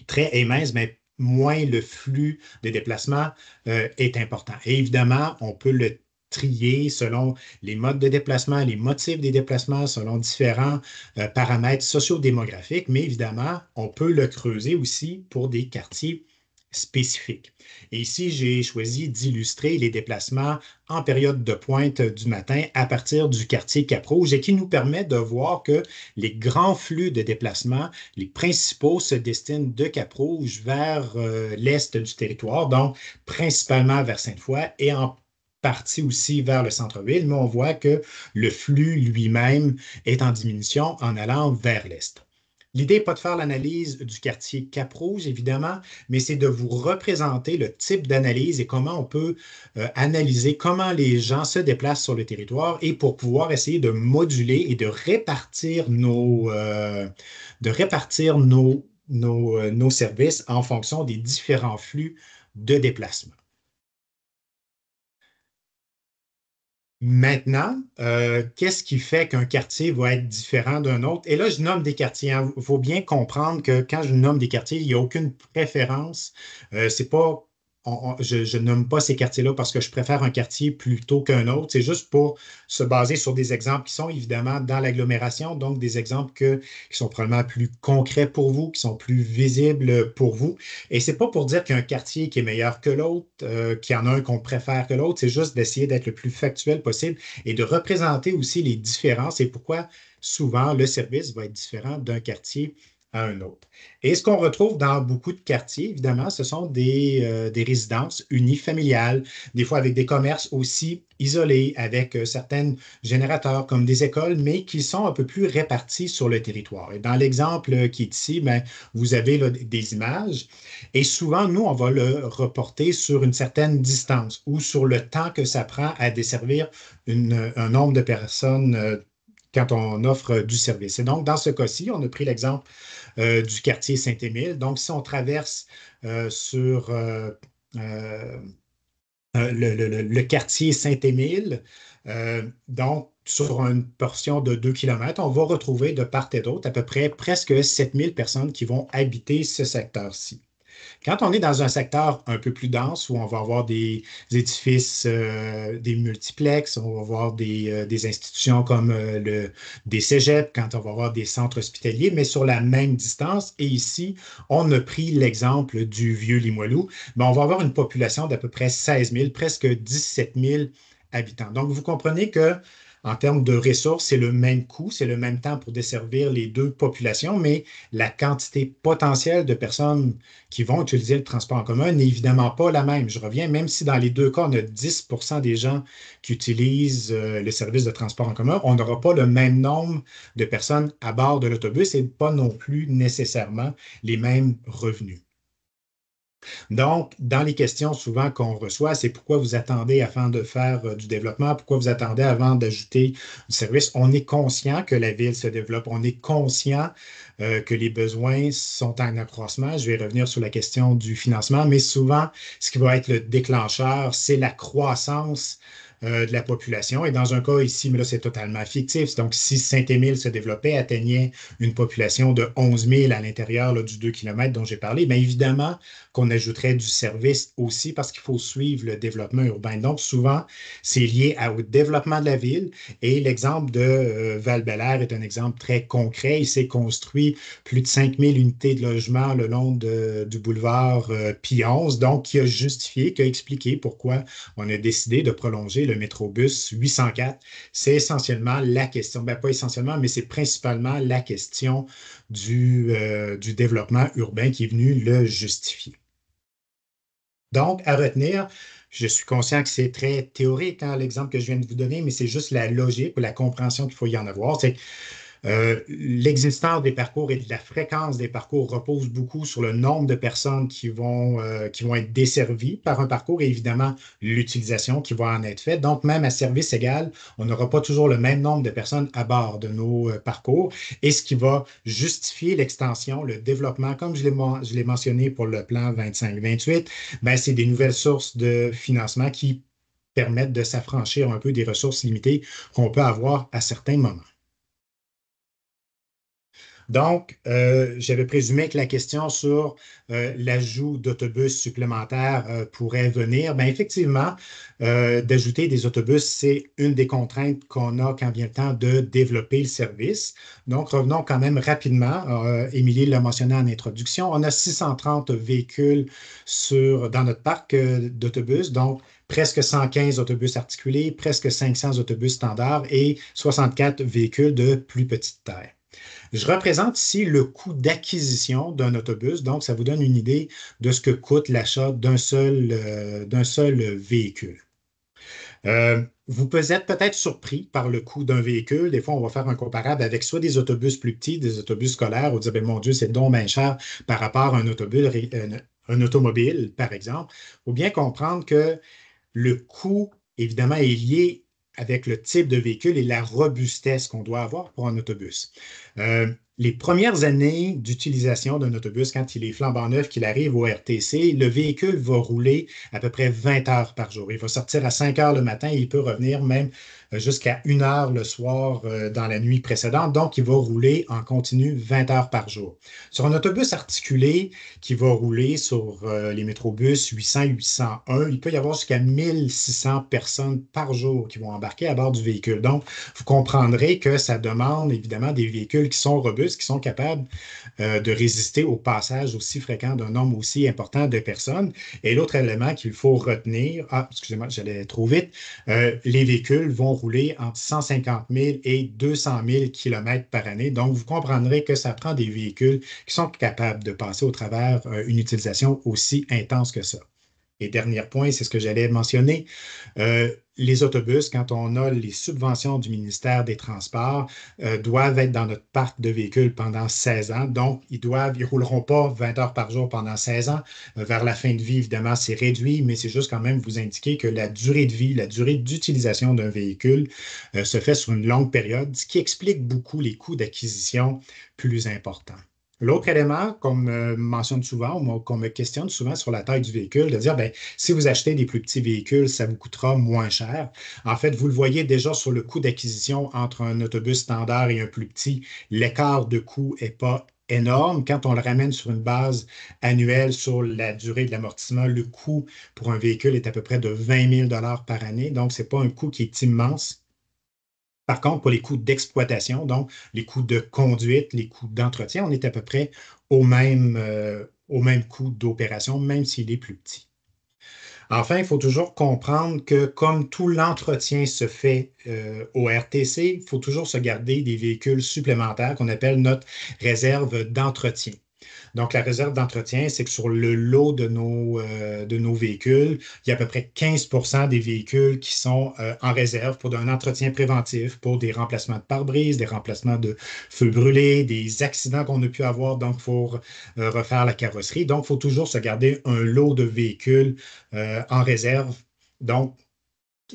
S3: trait est mince, mais moins le flux de déplacement est important. Et évidemment, on peut le trier selon les modes de déplacement, les motifs des déplacements, selon différents paramètres sociodémographiques, mais évidemment, on peut le creuser aussi pour des quartiers spécifiques. Et ici, j'ai choisi d'illustrer les déplacements en période de pointe du matin à partir du quartier Cap-Rouge et qui nous permet de voir que les grands flux de déplacement, les principaux se destinent de Cap-Rouge vers l'est du territoire, donc principalement vers Sainte-Foy et en partie aussi vers le centre-ville, mais on voit que le flux lui-même est en diminution en allant vers l'est. L'idée n'est pas de faire l'analyse du quartier Cap-Rouge, évidemment, mais c'est de vous représenter le type d'analyse et comment on peut analyser comment les gens se déplacent sur le territoire et pour pouvoir essayer de moduler et de répartir nos services en fonction des différents flux de déplacement. Maintenant, qu'est-ce qui fait qu'un quartier va être différent d'un autre? Et là, je nomme des quartiers. Il faut bien comprendre que quand je nomme des quartiers, il n'y a aucune préférence. C'est pas, je nomme pas ces quartiers-là parce que je préfère un quartier plutôt qu'un autre. C'est juste pour se baser sur des exemples qui sont évidemment dans l'agglomération, donc des exemples qui sont probablement plus concrets pour vous, qui sont plus visibles pour vous. Et c'est pas pour dire qu'il y a un quartier qui est meilleur que l'autre, qu'il y en a un qu'on préfère que l'autre. C'est juste d'essayer d'être le plus factuel possible et de représenter aussi les différences et pourquoi souvent le service va être différent d'un quartier à un autre. Et ce qu'on retrouve dans beaucoup de quartiers, évidemment, ce sont des résidences unifamiliales, des fois avec des commerces aussi isolés, avec certains générateurs comme des écoles, mais qui sont un peu plus répartis sur le territoire. Et dans l'exemple qui est ici, bien, vous avez là, des images et souvent, nous, on va le reporter sur une certaine distance ou sur le temps que ça prend à desservir un nombre de personnes quand on offre du service. Et donc, dans ce cas-ci, on a pris l'exemple du quartier Saint-Émile. Donc, si on traverse sur le quartier Saint-Émile, donc sur une portion de 2 km, on va retrouver de part et d'autre à peu près presque 7000 personnes qui vont habiter ce secteur-ci. Quand on est dans un secteur un peu plus dense où on va avoir des édifices, des multiplexes, on va avoir des institutions comme des cégeps, quand on va avoir des centres hospitaliers, mais sur la même distance. Et ici, on a pris l'exemple du vieux Limoilou. On va avoir une population d'à peu près 16 000, presque 17 000 habitants. Donc, vous comprenez que en termes de ressources, c'est le même coût, c'est le même temps pour desservir les deux populations, mais la quantité potentielle de personnes qui vont utiliser le transport en commun n'est évidemment pas la même. Je reviens, même si dans les deux cas, on a 10 des gens qui utilisent le service de transport en commun, on n'aura pas le même nombre de personnes à bord de l'autobus et pas non plus nécessairement les mêmes revenus. Donc, dans les questions souvent qu'on reçoit, c'est pourquoi vous attendez avant de faire du développement, pourquoi vous attendez avant d'ajouter du service. On est conscient que la ville se développe, on est conscient que les besoins sont en accroissement. Je vais revenir sur la question du financement, mais souvent, ce qui va être le déclencheur, c'est la croissance de la population. Et dans un cas ici, mais là, c'est totalement fictif. Donc, si Saint-Émile se développait, atteignait une population de 11 000 à l'intérieur du 2 km dont j'ai parlé, bien évidemment qu'on ajouterait du service aussi parce qu'il faut suivre le développement urbain. Donc, souvent, c'est lié au développement de la ville. Et l'exemple de Val-Bélair est un exemple très concret. Il s'est construit plus de 5 000 unités de logement le long du boulevard Pie 11, donc qui a justifié, qui a expliqué pourquoi on a décidé de prolonger le Métrobus 804. C'est essentiellement la question, bien pas essentiellement, mais c'est principalement la question du développement urbain qui est venu le justifier. Donc, à retenir, je suis conscient que c'est très théorique, hein, l'exemple que je viens de vous donner, mais c'est juste la logique ou la compréhension qu'il faut y en avoir. C'est l'existence des parcours et de la fréquence des parcours repose beaucoup sur le nombre de personnes qui vont être desservies par un parcours et évidemment l'utilisation qui va en être faite. Donc, même à service égal, on n'aura pas toujours le même nombre de personnes à bord de nos parcours et ce qui va justifier l'extension, le développement, comme je l'ai mentionné pour le plan 25-28, ben, c'est des nouvelles sources de financement qui permettent de s'affranchir un peu des ressources limitées qu'on peut avoir à certains moments. Donc, j'avais présumé que la question sur l'ajout d'autobus supplémentaires pourrait venir. Bien, effectivement, d'ajouter des autobus, c'est une des contraintes qu'on a quand vient le temps de développer le service. Donc, revenons quand même rapidement. Émilie l'a mentionné en introduction. On a 630 véhicules dans notre parc d'autobus. Donc, presque 115 autobus articulés, presque 500 autobus standards et 64 véhicules de plus petite taille. Je représente ici le coût d'acquisition d'un autobus, donc ça vous donne une idée de ce que coûte l'achat d'un seul véhicule. Vous pouvez être peut-être surpris par le coût d'un véhicule. Des fois, on va faire un comparable avec soit des autobus plus petits, des autobus scolaires, on dit, ben, mon Dieu, c'est donc bien cher par rapport à un automobile, par exemple. Il faut bien comprendre que le coût, évidemment, est lié avec le type de véhicule et la robustesse qu'on doit avoir pour un autobus. Les premières années d'utilisation d'un autobus, quand il est flambant neuf, qu'il arrive au RTC, le véhicule va rouler à peu près 20 heures par jour. Il va sortir à 5 heures le matin et il peut revenir même jusqu'à 1 heure le soir dans la nuit précédente. Donc, il va rouler en continu 20 heures par jour. Sur un autobus articulé qui va rouler sur les métrobus 800 et 801, il peut y avoir jusqu'à 1600 personnes par jour qui vont embarquer à bord du véhicule. Donc, vous comprendrez que ça demande évidemment des véhicules qui sont robustes, qui sont capables de résister au passage aussi fréquent d'un nombre aussi important de personnes. Et l'autre élément qu'il faut retenir, excusez-moi, j'allais trop vite, les véhicules vont rouler entre 150 000 et 200 000 km par année. Donc, vous comprendrez que ça prend des véhicules qui sont capables de passer au travers une utilisation aussi intense que ça. Et dernier point, c'est ce que j'allais mentionner, les autobus, quand on a les subventions du ministère des Transports, doivent être dans notre parc de véhicules pendant 16 ans. Donc, ils ne rouleront pas 20 heures par jour pendant 16 ans. Vers la fin de vie, évidemment, c'est réduit, mais c'est juste quand même vous indiquer que la durée de vie, la durée d'utilisation d'un véhicule se fait sur une longue période, ce qui explique beaucoup les coûts d'acquisition plus importants. L'autre élément qu'on me mentionne souvent, ou qu'on me questionne souvent sur la taille du véhicule, de dire, ben, si vous achetez des plus petits véhicules, ça vous coûtera moins cher. En fait, vous le voyez déjà sur le coût d'acquisition entre un autobus standard et un plus petit, l'écart de coût n'est pas énorme. Quand on le ramène sur une base annuelle sur la durée de l'amortissement, le coût pour un véhicule est à peu près de 20 000 par année. Donc, ce n'est pas un coût qui est immense. Par contre, pour les coûts d'exploitation, donc les coûts de conduite, les coûts d'entretien, on est à peu près au même coût d'opération, même s'il est plus petit. Enfin, il faut toujours comprendre que comme tout l'entretien se fait au RTC, il faut toujours se garder des véhicules supplémentaires qu'on appelle notre réserve d'entretien. Donc, la réserve d'entretien, c'est que sur le lot de nos véhicules, il y a à peu près 15 des véhicules qui sont en réserve pour un entretien préventif, pour des remplacements de pare-brise, des remplacements de feux brûlés, des accidents qu'on a pu avoir, donc pour refaire la carrosserie. Donc, il faut toujours se garder un lot de véhicules en réserve. Donc,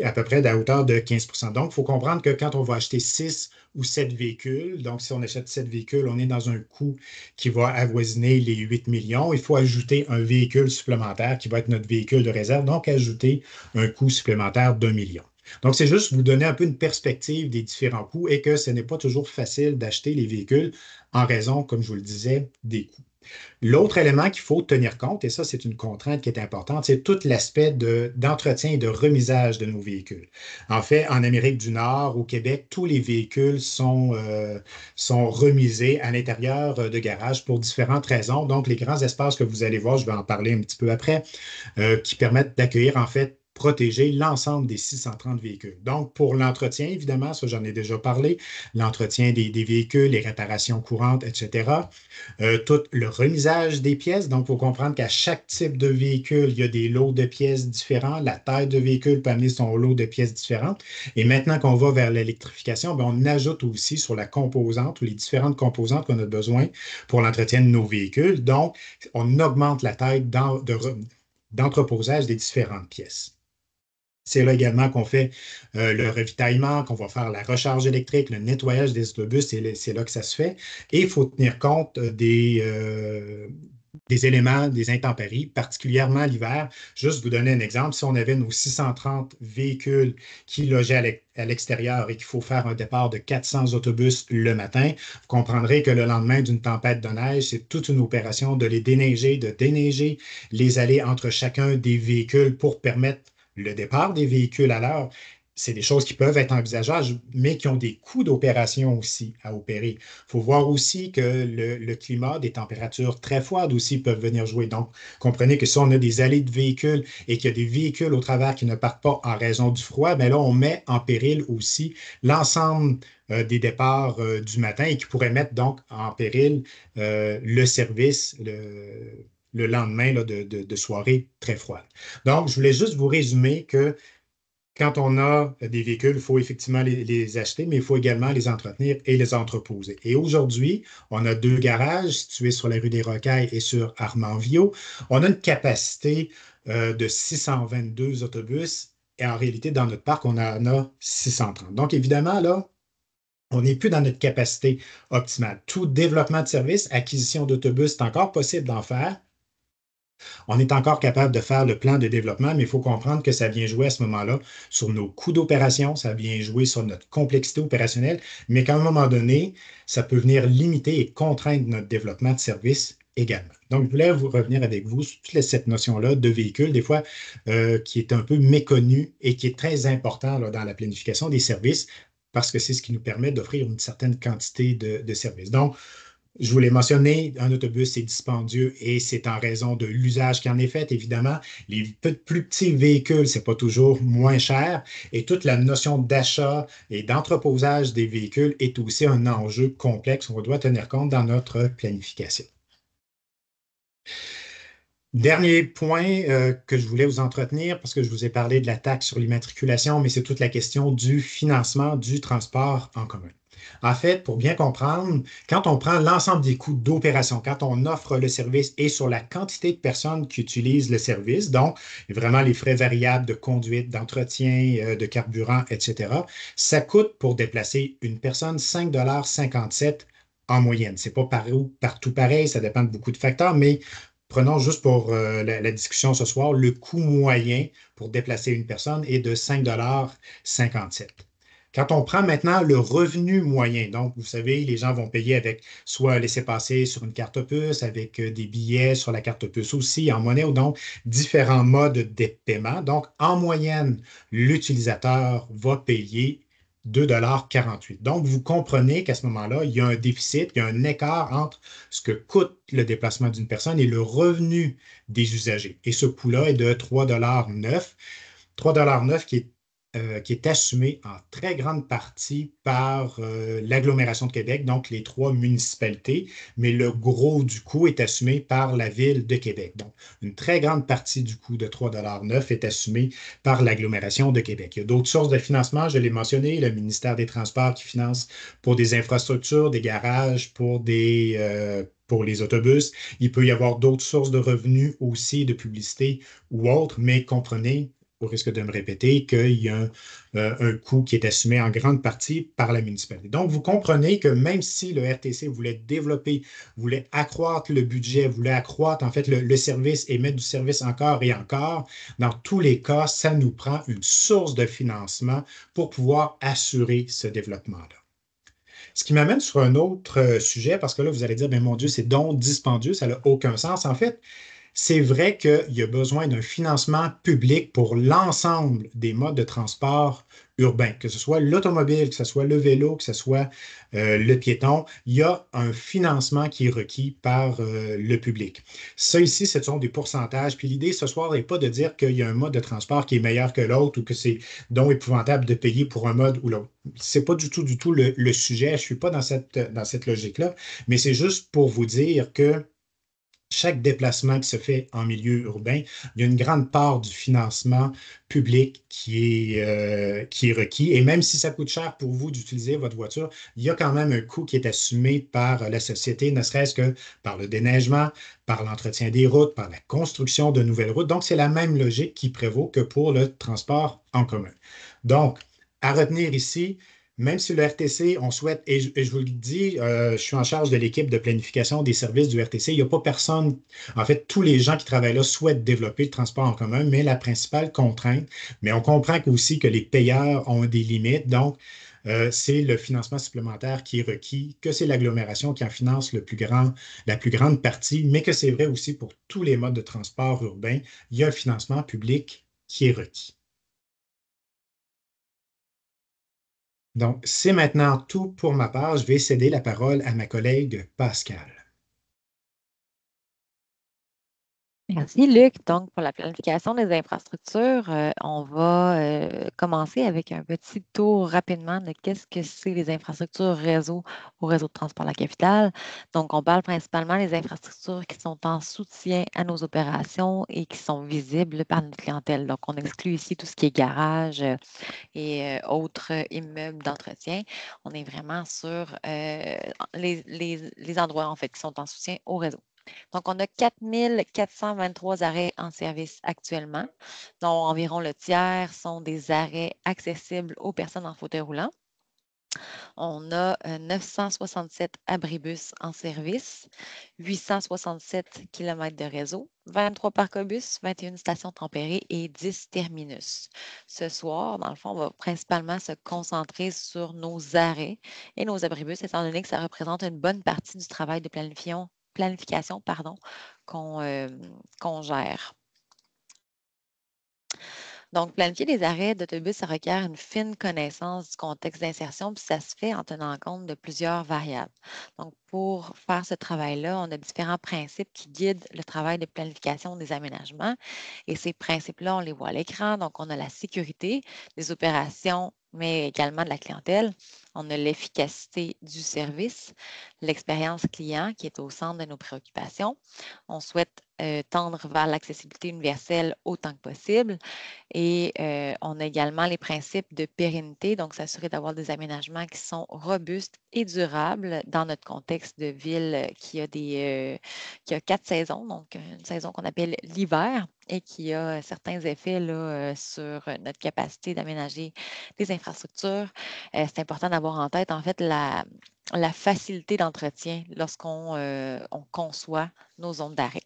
S3: à peu près à hauteur de 15 Donc, il faut comprendre que quand on va acheter 6 ou 7 véhicules, donc si on achète 7 véhicules, on est dans un coût qui va avoisiner les 8 millions. Il faut ajouter un véhicule supplémentaire qui va être notre véhicule de réserve, donc ajouter un coût supplémentaire d'1 million. Donc, c'est juste vous donner un peu une perspective des différents coûts et que ce n'est pas toujours facile d'acheter les véhicules en raison, comme je vous le disais, des coûts. L'autre élément qu'il faut tenir compte, et ça, c'est une contrainte qui est importante, c'est tout l'aspect d'entretien et de remisage de nos véhicules. En fait, en Amérique du Nord, au Québec, tous les véhicules sont remisés à l'intérieur de garages pour différentes raisons. Donc, les grands espaces que vous allez voir, je vais en parler un petit peu après, qui permettent d'accueillir, en fait, protéger l'ensemble des 630 véhicules. Donc, pour l'entretien, évidemment, ça j'en ai déjà parlé, l'entretien des véhicules, les réparations courantes, etc. Tout le remisage des pièces. Donc, il faut comprendre qu'à chaque type de véhicule, il y a des lots de pièces différents. La taille de véhicule peut amener son lot de pièces différentes. Et maintenant qu'on va vers l'électrification, bien, on ajoute aussi sur la composante ou les différentes composantes qu'on a besoin pour l'entretien de nos véhicules. Donc, on augmente la taille d'entreposage des différentes pièces. C'est là également qu'on fait le ravitaillement, qu'on va faire la recharge électrique, le nettoyage des autobus, c'est là que ça se fait. Et il faut tenir compte des éléments, des intempéries, particulièrement l'hiver. Juste vous donner un exemple, si on avait nos 630 véhicules qui logeaient à l'extérieur et qu'il faut faire un départ de 400 autobus le matin, vous comprendrez que le lendemain d'une tempête de neige, c'est toute une opération de les déneiger, de déneiger les allées entre chacun des véhicules pour permettre le départ des véhicules à l'heure. C'est des choses qui peuvent être envisageables, mais qui ont des coûts d'opération aussi à opérer. Il faut voir aussi que le climat, des températures très froides aussi peuvent venir jouer. Donc, comprenez que si on a des allées de véhicules et qu'il y a des véhicules au travers qui ne partent pas en raison du froid, bien là, on met en péril aussi l'ensemble des départs du matin et qui pourraient mettre donc en péril le service, le lendemain là, de soirée très froide. Donc, je voulais juste vous résumer que quand on a des véhicules, il faut effectivement les acheter, mais il faut également les entretenir et les entreposer. Et aujourd'hui, on a 2 garages situés sur la rue des Rocailles et sur Armand-Viau. On a une capacité de 622 autobus et en réalité, dans notre parc, on en a 630. Donc, évidemment, là, on n'est plus dans notre capacité optimale. Tout développement de services, acquisition d'autobus, c'est encore possible d'en faire. On est encore capable de faire le plan de développement, mais il faut comprendre que ça vient jouer à ce moment-là sur nos coûts d'opération, ça vient jouer sur notre complexité opérationnelle, mais qu'à un moment donné, ça peut venir limiter et contraindre notre développement de service également. Donc, je voulais vous revenir avec vous sur toute cette notion-là de véhicule, des fois qui est un peu méconnue et qui est très important là, dans la planification des services parce que c'est ce qui nous permet d'offrir une certaine quantité de services. Donc, je vous l'ai mentionné, un autobus, c'est dispendieux et c'est en raison de l'usage qui en est fait, évidemment. Les plus petits véhicules, ce n'est pas toujours moins cher. Et toute la notion d'achat et d'entreposage des véhicules est aussi un enjeu complexe qu'on doit tenir compte dans notre planification. Dernier point que je voulais vous entretenir, parce que je vous ai parlé de la taxe sur l'immatriculation, mais c'est toute la question du financement du transport en commun. En fait, pour bien comprendre, quand on prend l'ensemble des coûts d'opération, quand on offre le service et sur la quantité de personnes qui utilisent le service, donc vraiment les frais variables de conduite, d'entretien, de carburant, etc., ça coûte pour déplacer une personne 5,57 en moyenne. C'est pas partout pareil, ça dépend de beaucoup de facteurs, mais prenons juste pour la discussion ce soir, le coût moyen pour déplacer une personne est de 5,57 $. Quand on prend maintenant le revenu moyen, donc vous savez, les gens vont payer avec soit laisser-passer sur une carte puce, avec des billets sur la carte puce aussi, en monnaie ou donc différents modes de paiement. Donc, en moyenne, l'utilisateur va payer 2,48 $. Donc, vous comprenez qu'à ce moment-là, il y a un déficit, il y a un écart entre ce que coûte le déplacement d'une personne et le revenu des usagers. Et ce coût-là est de 3,09 $. 3,09 $ qui est assumé en très grande partie par l'agglomération de Québec, donc les trois municipalités, mais le gros du coût est assumé par la ville de Québec. Donc, une très grande partie du coût de 3,09 $ est assumé par l'agglomération de Québec. Il y a d'autres sources de financement, je l'ai mentionné, le ministère des Transports qui finance pour des infrastructures, des garages, pour les autobus. Il peut y avoir d'autres sources de revenus aussi, de publicité ou autres, mais comprenez, au risque de me répéter, qu'il y a un coût qui est assumé en grande partie par la municipalité. Donc, vous comprenez que même si le RTC voulait développer, voulait accroître le budget, voulait accroître en fait le service et mettre du service encore et encore, dans tous les cas, ça nous prend une source de financement pour pouvoir assurer ce développement-là. Ce qui m'amène sur un autre sujet, parce que là, vous allez dire, ben mon Dieu, c'est donc dispendieux, ça n'a aucun sens. En fait, c'est vrai qu'il y a besoin d'un financement public pour l'ensemble des modes de transport urbain, que ce soit l'automobile, que ce soit le vélo, que ce soit le piéton. Il y a un financement qui est requis par le public. Ça ici, ce sont des pourcentages. Puis l'idée ce soir n'est pas de dire qu'il y a un mode de transport qui est meilleur que l'autre ou que c'est donc épouvantable de payer pour un mode ou l'autre. C'est pas du tout le sujet. Je ne suis pas dans cette logique-là, mais c'est juste pour vous dire que chaque déplacement qui se fait en milieu urbain, il y a une grande part du financement public qui est requis. Et même si ça coûte cher pour vous d'utiliser votre voiture, il y a quand même un coût qui est assumé par la société, ne serait-ce que par le déneigement, par l'entretien des routes, par la construction de nouvelles routes. Donc, c'est la même logique qui prévaut que pour le transport en commun. Donc, à retenir ici, même si le RTC, on souhaite, et je vous le dis, je suis en charge de l'équipe de planification des services du RTC, il n'y a pas personne, en fait, tous les gens qui travaillent là souhaitent développer le transport en commun, mais la principale contrainte, mais on comprend aussi que les payeurs ont des limites, donc c'est le financement supplémentaire qui est requis, que c'est l'agglomération qui en finance la plus grande partie, mais que c'est vrai aussi pour tous les modes de transport urbain, il y a un financement public qui est requis. Donc, c'est maintenant tout pour ma part. Je vais céder la parole à ma collègue Pascal.
S4: Merci, Luc. Donc, pour la planification des infrastructures, on va commencer avec un petit tour rapidement de qu'est-ce que c'est les infrastructures réseau au réseau de transport de la capitale. Donc, on parle principalement des infrastructures qui sont en soutien à nos opérations et qui sont visibles par notre clientèle. Donc, on exclut ici tout ce qui est garage et autres immeubles d'entretien. On est vraiment sur les endroits, en fait, qui sont en soutien au réseau. Donc, on a 4 423 arrêts en service actuellement, dont environ le tiers sont des arrêts accessibles aux personnes en fauteuil roulant. On a 967 abribus en service, 867 km de réseau, 23 parcobus, 21 stations tempérées et 10 terminus. Ce soir, dans le fond, on va principalement se concentrer sur nos arrêts et nos abribus, étant donné que ça représente une bonne partie du travail de planification qu'on gère. Donc, planifier les arrêts d'autobus, ça requiert une fine connaissance du contexte d'insertion, puis ça se fait en tenant compte de plusieurs variables. Donc, pour faire ce travail-là, on a différents principes qui guident le travail de planification des aménagements. Et ces principes-là, on les voit à l'écran. Donc, on a la sécurité des opérations, mais également de la clientèle. On a l'efficacité du service, l'expérience client qui est au centre de nos préoccupations. On souhaite tendre vers l'accessibilité universelle autant que possible. Et on a également les principes de pérennité, donc s'assurer d'avoir des aménagements qui sont robustes et durables dans notre contexte de ville qui a 4 saisons, donc une saison qu'on appelle l'hiver et qui a certains effets là, sur notre capacité d'aménager des infrastructures. C'est important d'avoir en tête, en fait, la facilité d'entretien lorsqu'on on conçoit nos zones d'arrêt.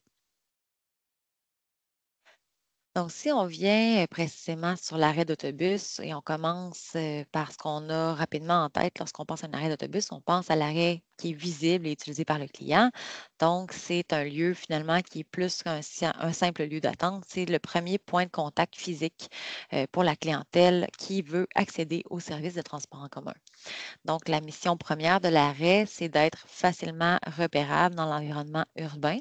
S4: Donc, si on vient précisément sur l'arrêt d'autobus et on commence par ce qu'on a rapidement en tête lorsqu'on pense à un arrêt d'autobus, on pense à l'arrêt qui est visible et utilisé par le client. Donc, c'est un lieu finalement qui est plus qu'un simple lieu d'attente. C'est le premier point de contact physique pour la clientèle qui veut accéder aux services de transport en commun. Donc, la mission première de l'arrêt, c'est d'être facilement repérable dans l'environnement urbain.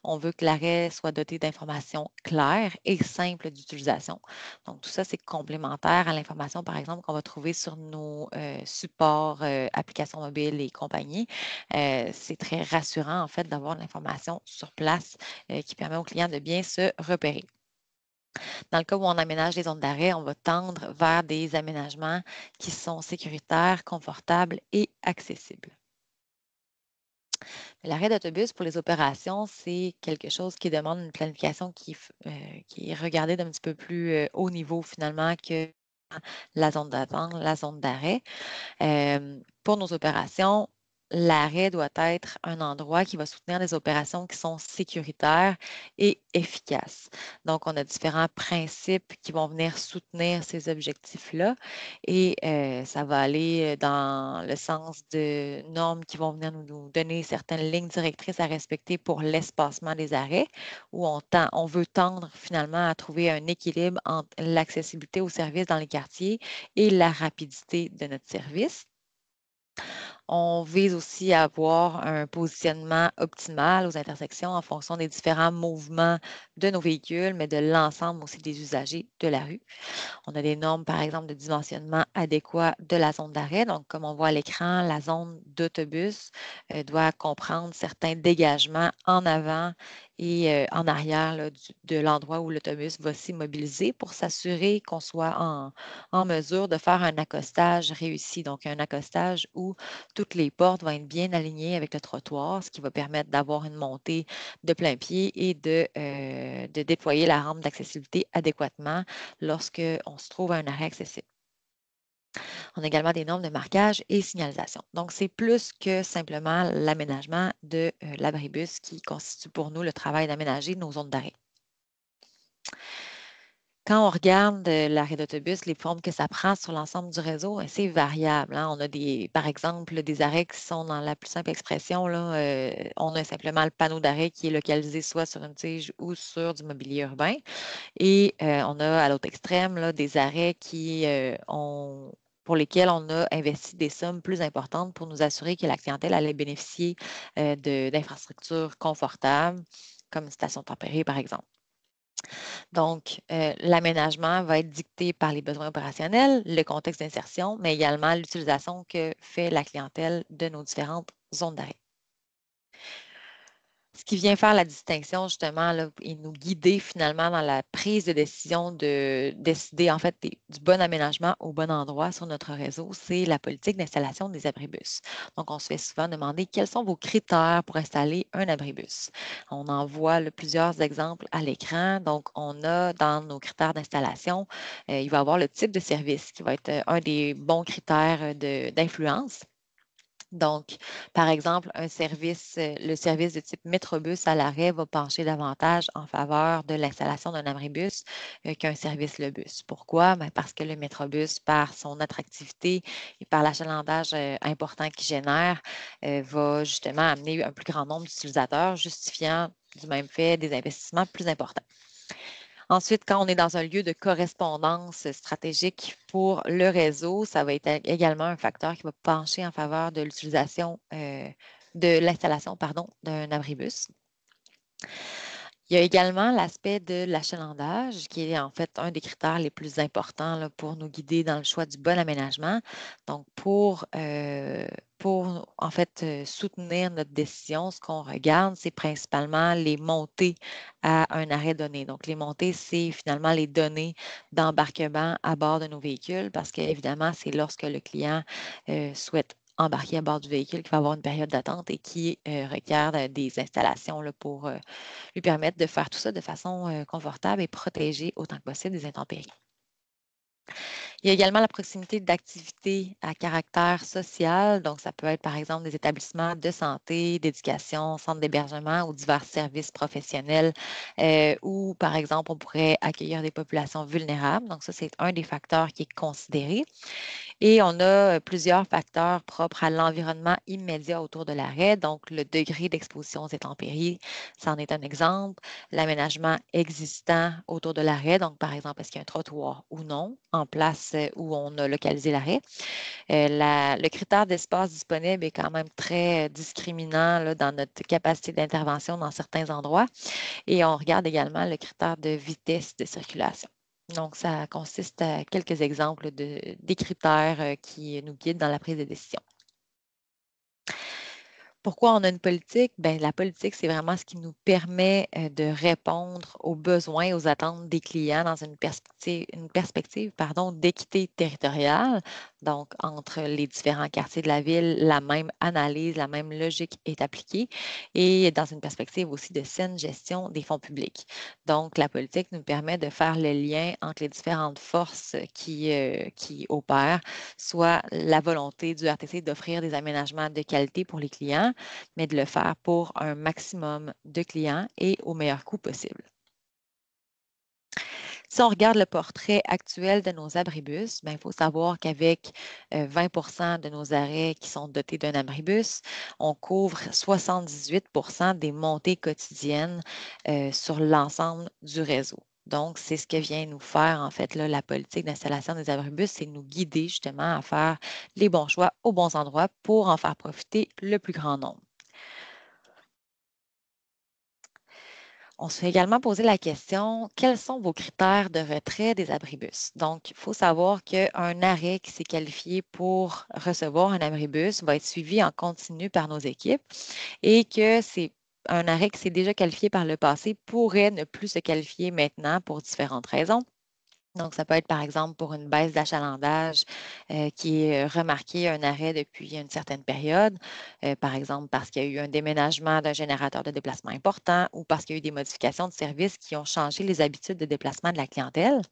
S4: On veut que l'arrêt soit doté d'informations claires et simples d'utilisation. Donc, tout ça, c'est complémentaire à l'information, par exemple, qu'on va trouver sur nos supports, applications mobiles et compagnie. C'est très rassurant, en fait, d'avoir l'information sur place qui permet aux clients de bien se repérer. Dans le cas où on aménage les zones d'arrêt, on va tendre vers des aménagements qui sont sécuritaires, confortables et accessibles. L'arrêt d'autobus pour les opérations, c'est quelque chose qui demande une planification qui est regardée d'un petit peu plus haut niveau finalement que la zone d'attente, la zone d'arrêt. Pour nos opérations, l'arrêt doit être un endroit qui va soutenir des opérations qui sont sécuritaires et efficaces. Donc, on a différents principes qui vont venir soutenir ces objectifs-là et ça va aller dans le sens de normes qui vont venir nous donner certaines lignes directrices à respecter pour l'espacement des arrêts, où on veut tendre finalement à trouver un équilibre entre l'accessibilité aux services dans les quartiers et la rapidité de notre service. On vise aussi à avoir un positionnement optimal aux intersections en fonction des différents mouvements de nos véhicules, mais de l'ensemble aussi des usagers de la rue. On a des normes, par exemple, de dimensionnement adéquat de la zone d'arrêt. Donc, comme on voit à l'écran, la zone d'autobus doit comprendre certains dégagements en avant et en arrière là, de l'endroit où l'autobus va s'immobiliser pour s'assurer qu'on soit en mesure de faire un accostage réussi. Donc, un accostage où toutes les portes vont être bien alignées avec le trottoir, ce qui va permettre d'avoir une montée de plein pied et de déployer la rampe d'accessibilité adéquatement lorsqu'on se trouve à un arrêt accessible. On a également des normes de marquage et signalisation. Donc, c'est plus que simplement l'aménagement de l'abribus qui constitue pour nous le travail d'aménager nos zones d'arrêt. Quand on regarde l'arrêt d'autobus, les formes que ça prend sur l'ensemble du réseau, c'est variable. On a par exemple, des arrêts qui sont dans la plus simple expression. Là, on a simplement le panneau d'arrêt qui est localisé soit sur une tige ou sur du mobilier urbain. Et on a à l'autre extrême là, des arrêts pour lesquels on a investi des sommes plus importantes pour nous assurer que la clientèle allait bénéficier d'infrastructures confortables, comme station tempérée, par exemple. Donc, l'aménagement va être dicté par les besoins opérationnels, le contexte d'insertion, mais également l'utilisation que fait la clientèle de nos différentes zones d'arrêt. Ce qui vient faire la distinction, justement, là, et nous guider finalement dans la prise de décision de décider, en fait, du bon aménagement au bon endroit sur notre réseau, c'est la politique d'installation des abribus. Donc, on se fait souvent demander quels sont vos critères pour installer un abribus. On en voit plusieurs exemples à l'écran. Donc, on a dans nos critères d'installation, il va y avoir le type de service qui va être un des bons critères d'influence. Donc, par exemple, le service de type Métrobus à l'arrêt va pencher davantage en faveur de l'installation d'un abribus qu'un service le bus. Pourquoi? Parce que le Métrobus, par son attractivité et par l'achalandage important qu'il génère, va justement amener un plus grand nombre d'utilisateurs, justifiant du même fait des investissements plus importants. Ensuite, quand on est dans un lieu de correspondance stratégique pour le réseau, ça va être également un facteur qui va pencher en faveur de l'utilisation, de l'installation, d'un abribus. Il y a également l'aspect de l'achalandage, qui est en fait un des critères les plus importants là, pour nous guider dans le choix du bon aménagement. Donc, pour en fait soutenir notre décision, ce qu'on regarde, c'est principalement les montées à un arrêt donné. Donc, les montées, c'est finalement les données d'embarquement à bord de nos véhicules, parce qu'évidemment, c'est lorsque le client souhaite embarquer à bord du véhicule qu'il va avoir une période d'attente et qui requiert des installations là, pour lui permettre de faire tout ça de façon confortable et protégée autant que possible des intempéries. Il y a également la proximité d'activités à caractère social. Donc, ça peut être, par exemple, des établissements de santé, d'éducation, centres d'hébergement ou divers services professionnels où, par exemple, on pourrait accueillir des populations vulnérables. Donc, ça, c'est un des facteurs qui est considéré. Et on a plusieurs facteurs propres à l'environnement immédiat autour de l'arrêt. Donc, le degré d'exposition aux intempéries, c'en est un exemple. L'aménagement existant autour de l'arrêt, donc par exemple, est-ce qu'il y a un trottoir ou non en place où on a localisé l'arrêt. Le critère d'espace disponible est quand même très discriminant là, dans notre capacité d'intervention dans certains endroits. Et on regarde également le critère de vitesse de circulation. Donc, ça consiste à quelques exemples des critères qui nous guident dans la prise de décision. Pourquoi on a une politique? Bien, la politique, c'est vraiment ce qui nous permet de répondre aux besoins, aux attentes des clients dans une perspective d'équité territoriale. Donc, entre les différents quartiers de la ville, la même analyse, la même logique est appliquée et dans une perspective aussi de saine gestion des fonds publics. Donc, la politique nous permet de faire le lien entre les différentes forces qui opèrent, soit la volonté du RTC d'offrir des aménagements de qualité pour les clients, mais de le faire pour un maximum de clients et au meilleur coût possible. Si on regarde le portrait actuel de nos abribus, il faut savoir qu'avec 20 de nos arrêts qui sont dotés d'un abribus, on couvre 78 des montées quotidiennes sur l'ensemble du réseau. Donc, c'est ce que vient nous faire, en fait, là, la politique d'installation des abribus, c'est nous guider justement à faire les bons choix aux bons endroits pour en faire profiter le plus grand nombre. On se fait également poser la question, quels sont vos critères de retrait des abribus? Donc, il faut savoir qu'un arrêt qui s'est qualifié pour recevoir un abribus va être suivi en continu par nos équipes et que c'est un arrêt qui s'est déjà qualifié par le passé pourrait ne plus se qualifier maintenant pour différentes raisons. Donc, ça peut être, par exemple, pour une baisse d'achalandage qui est remarquée, un arrêt depuis une certaine période, par exemple parce qu'il y a eu un déménagement d'un générateur de déplacement important ou parce qu'il y a eu des modifications de services qui ont changé les habitudes de déplacement de la clientèle.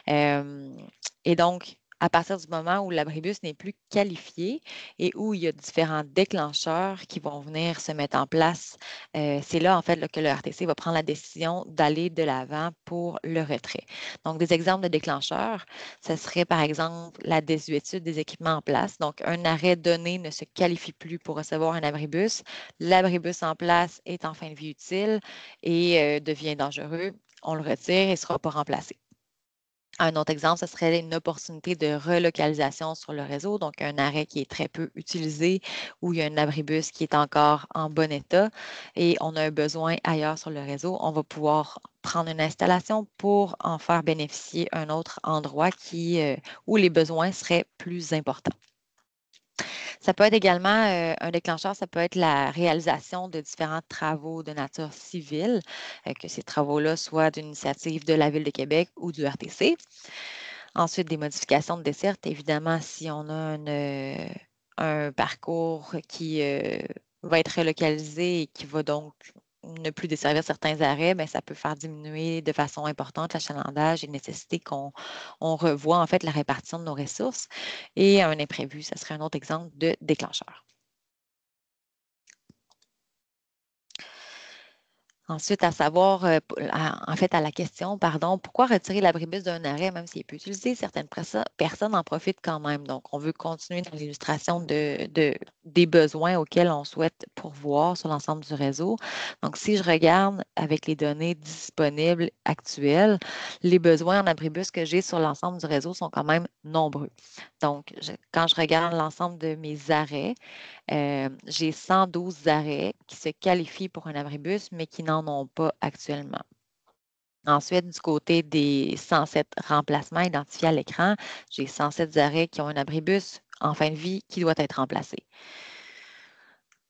S4: Et donc, à partir du moment où l'abribus n'est plus qualifié et où il y a différents déclencheurs qui vont venir se mettre en place, c'est là, en fait, là, que le RTC va prendre la décision d'aller de l'avant pour le retrait. Donc, des exemples de déclencheurs, ce serait, par exemple, la désuétude des équipements en place. Donc, un arrêt donné ne se qualifie plus pour recevoir un abribus. L'abribus en place est en fin de vie utile et devient dangereux. On le retire et ne sera pas remplacé. Un autre exemple, ce serait une opportunité de relocalisation sur le réseau, donc un arrêt qui est très peu utilisé où il y a un abribus qui est encore en bon état et on a un besoin ailleurs sur le réseau. On va pouvoir prendre une installation pour en faire bénéficier un autre endroit où les besoins seraient plus importants. Ça peut être également un déclencheur, ça peut être la réalisation de différents travaux de nature civile, que ces travaux-là soient d'une initiative de la Ville de Québec ou du RTC. Ensuite, des modifications de desserte, évidemment, si on a un parcours qui va être relocalisé et qui va donc ne plus desservir certains arrêts, bien, ça peut faire diminuer de façon importante l'achalandage et nécessiter qu'on revoie en fait la répartition de nos ressources. Et un imprévu, ça serait un autre exemple de déclencheur. Ensuite, à savoir, en fait, à la question, pardon, pourquoi retirer l'abribus d'un arrêt, même s'il est peu utilisé, certaines personnes en profitent quand même. Donc, on veut continuer dans l'illustration des besoins auxquels on souhaite pourvoir sur l'ensemble du réseau. Donc, si je regarde avec les données disponibles actuelles, les besoins en abribus que j'ai sur l'ensemble du réseau sont quand même nombreux. Donc, quand je regarde l'ensemble de mes arrêts, j'ai 112 arrêts qui se qualifient pour un abribus, mais qui n'en n'en ont pas actuellement. Ensuite, du côté des 107 remplacements identifiés à l'écran, j'ai 107 arrêts qui ont un abribus en fin de vie qui doit être remplacé.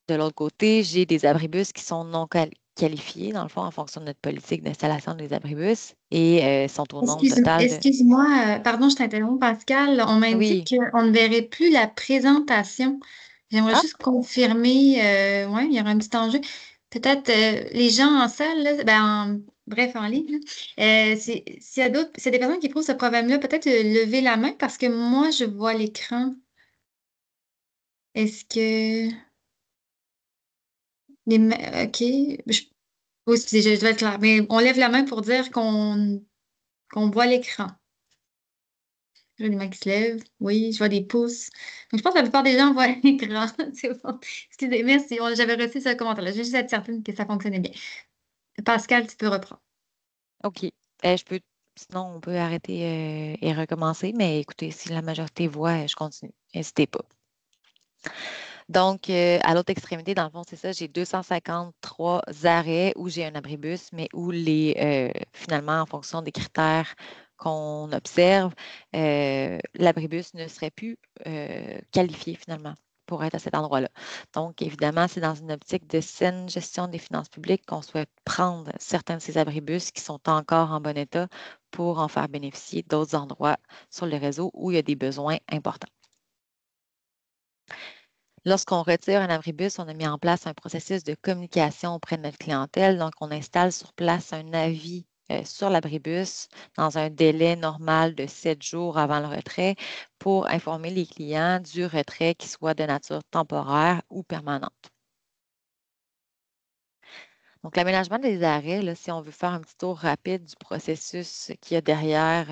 S4: De l'autre côté, j'ai des abribus qui sont non qualifiés, dans le fond, en fonction de notre politique d'installation des abribus et sont au nombre total de...
S1: Excuse-moi, pardon, je t'interromps, Pascal. On m'indique
S4: Oui.
S1: qu'on ne verrait plus la présentation. J'aimerais
S4: Ah,
S1: juste confirmer, ouais, il y aura un petit enjeu. Peut-être les gens en salle, là, bref, en ligne, là, s'il y a d'autres, s'il y a des personnes qui éprouvent ce problème-là, peut-être lever la main parce que moi, je vois l'écran. Est-ce que OK. Oui, excusez, je dois être clair. Mais on lève la main pour dire qu'on voit l'écran. Je vois des mains qui se lèvent. Oui, je vois des pouces. Donc, je pense que la plupart des gens voient l'écran. C'est bon. Excusez, merci. J'avais reçu ce commentaire-là. Je vais juste être certaine que ça fonctionnait bien. Pascal, tu peux reprendre.
S4: OK. Sinon, on peut arrêter et recommencer, mais écoutez, si la majorité voit, je continue. N'hésitez pas. Donc, à l'autre extrémité, dans le fond, c'est ça, j'ai 253 arrêts où j'ai un abribus, mais où finalement, en fonction des critères qu'on observe, l'abribus ne serait plus qualifié finalement pour être à cet endroit-là. Donc, évidemment, c'est dans une optique de saine gestion des finances publiques qu'on souhaite prendre certains de ces abribus qui sont encore en bon état pour en faire bénéficier d'autres endroits sur le réseau où il y a des besoins importants. Lorsqu'on retire un abribus, on a mis en place un processus de communication auprès de notre clientèle. Donc, on installe sur place un avis sur l'abribus dans un délai normal de 7 jours avant le retrait pour informer les clients du retrait qui soit de nature temporaire ou permanente. Donc, l'aménagement des arrêts, là, si on veut faire un petit tour rapide du processus qu'il y a derrière,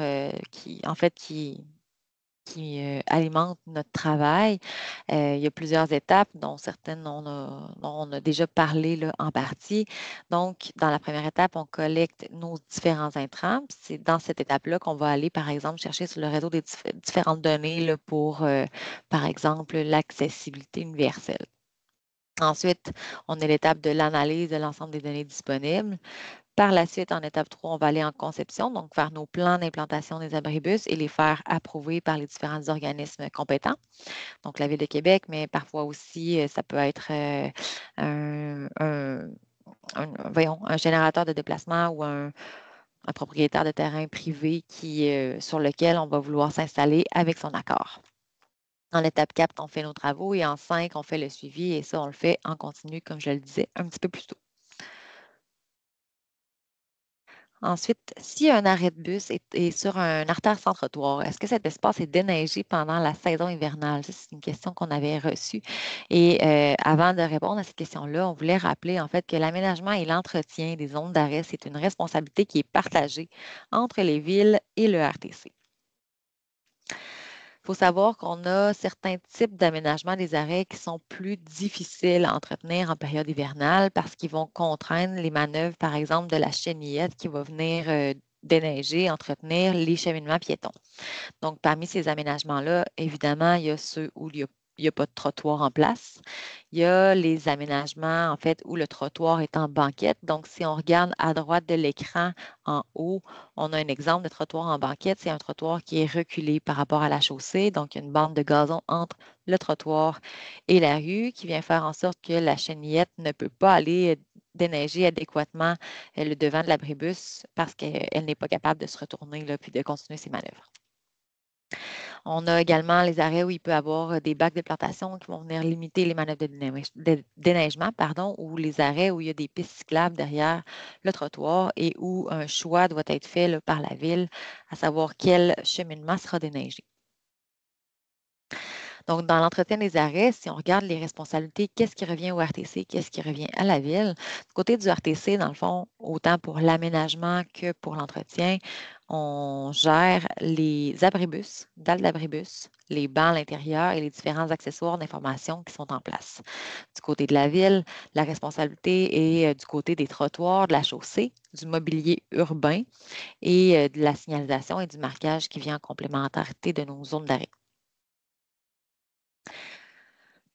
S4: qui alimente notre travail. Il y a plusieurs étapes, dont certaines dont on a déjà parlé là, en partie. Donc, dans la première étape, on collecte nos différents intrants. C'est dans cette étape-là qu'on va aller, par exemple, chercher sur le réseau des différentes données là, pour, par exemple, l'accessibilité universelle. Ensuite, on a l'étape de l'analyse de l'ensemble des données disponibles. Par la suite, en étape 3, on va aller en conception, donc faire nos plans d'implantation des abribus et les faire approuver par les différents organismes compétents. Donc, la Ville de Québec, mais parfois aussi, ça peut être un générateur de déplacement ou un propriétaire de terrain privé sur lequel on va vouloir s'installer avec son accord. En étape 4, on fait nos travaux et en 5, on fait le suivi et ça, on le fait en continu, comme je le disais un petit peu plus tôt. Ensuite, si un arrêt de bus est sur un artère sans trottoir, est-ce que cet espace est déneigé pendant la saison hivernale? Ça, c'est une question qu'on avait reçue. Et avant de répondre à cette question-là, on voulait rappeler en fait que l'aménagement et l'entretien des zones d'arrêt, c'est une responsabilité qui est partagée entre les villes et le RTC. Il faut savoir qu'on a certains types d'aménagement des arrêts qui sont plus difficiles à entretenir en période hivernale parce qu'ils vont contraindre les manœuvres, par exemple, de la chenillette qui va venir déneiger, entretenir les cheminements piétons. Donc, parmi ces aménagements-là, évidemment, il y a ceux où il n'y a pas de trottoir en place. Il y a les aménagements, en fait, où le trottoir est en banquette. Donc, si on regarde à droite de l'écran en haut, on a un exemple de trottoir en banquette. C'est un trottoir qui est reculé par rapport à la chaussée. Donc, il y a une bande de gazon entre le trottoir et la rue qui vient faire en sorte que la chenillette ne peut pas aller déneiger adéquatement le devant de l'abribus parce qu'elle n'est pas capable de se retourner là, puis de continuer ses manœuvres. On a également les arrêts où il peut y avoir des bacs de plantation qui vont venir limiter les manœuvres de déneigement, ou les arrêts où il y a des pistes cyclables derrière le trottoir et où un choix doit être fait là, par la ville, à savoir quel cheminement sera déneigé. Donc, dans l'entretien des arrêts, si on regarde les responsabilités, qu'est-ce qui revient au RTC, qu'est-ce qui revient à la ville? Du côté du RTC, dans le fond, autant pour l'aménagement que pour l'entretien, on gère les abribus, dalles d'abribus, les bancs à l'intérieur et les différents accessoires d'information qui sont en place. Du côté de la ville, la responsabilité est du côté des trottoirs, de la chaussée, du mobilier urbain et de la signalisation et du marquage qui vient en complémentarité de nos zones d'arrêt.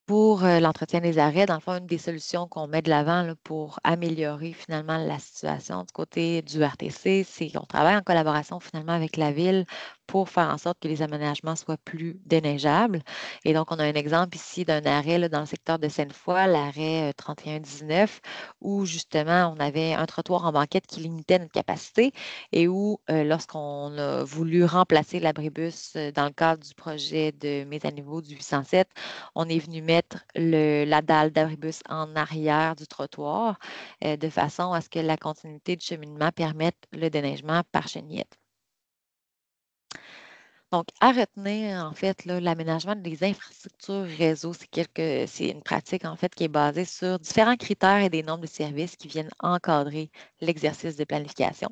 S4: Pour l'entretien des arrêts, dans le fond, une des solutions qu'on met de l'avant là, pour améliorer finalement la situation du côté du RTC, c'est qu'on travaille en collaboration finalement avec la ville pour faire en sorte que les aménagements soient plus déneigeables. Et donc, on a un exemple ici d'un arrêt là, dans le secteur de Sainte-Foy, l'arrêt 3119, où justement, on avait un trottoir en banquette qui limitait notre capacité et où, lorsqu'on a voulu remplacer l'abribus dans le cadre du projet de mise à niveau du 807, on est venu mettre la dalle d'abribus en arrière du trottoir de façon à ce que la continuité du cheminement permette le déneigement par chenillette. Donc, à retenir, en fait, l'aménagement des infrastructures réseau, c'est une pratique, en fait, qui est basée sur différents critères et des normes de services qui viennent encadrer l'exercice de planification.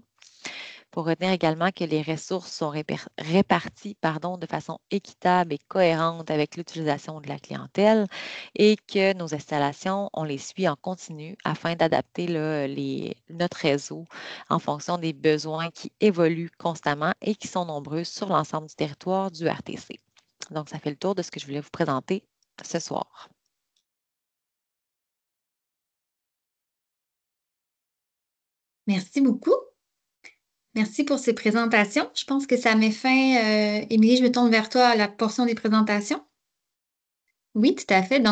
S4: Pour retenir également que les ressources sont réparties de façon équitable et cohérente avec l'utilisation de la clientèle et que nos installations, on les suit en continu afin d'adapter notre réseau en fonction des besoins qui évoluent constamment et qui sont nombreux sur l'ensemble du territoire du RTC. Donc, ça fait le tour de ce que je voulais vous présenter ce soir.
S1: Merci beaucoup. Merci pour ces présentations. Je pense que ça met fin. Émilie, je me tourne vers toi à la portion des présentations. Oui, tout à fait. Donc,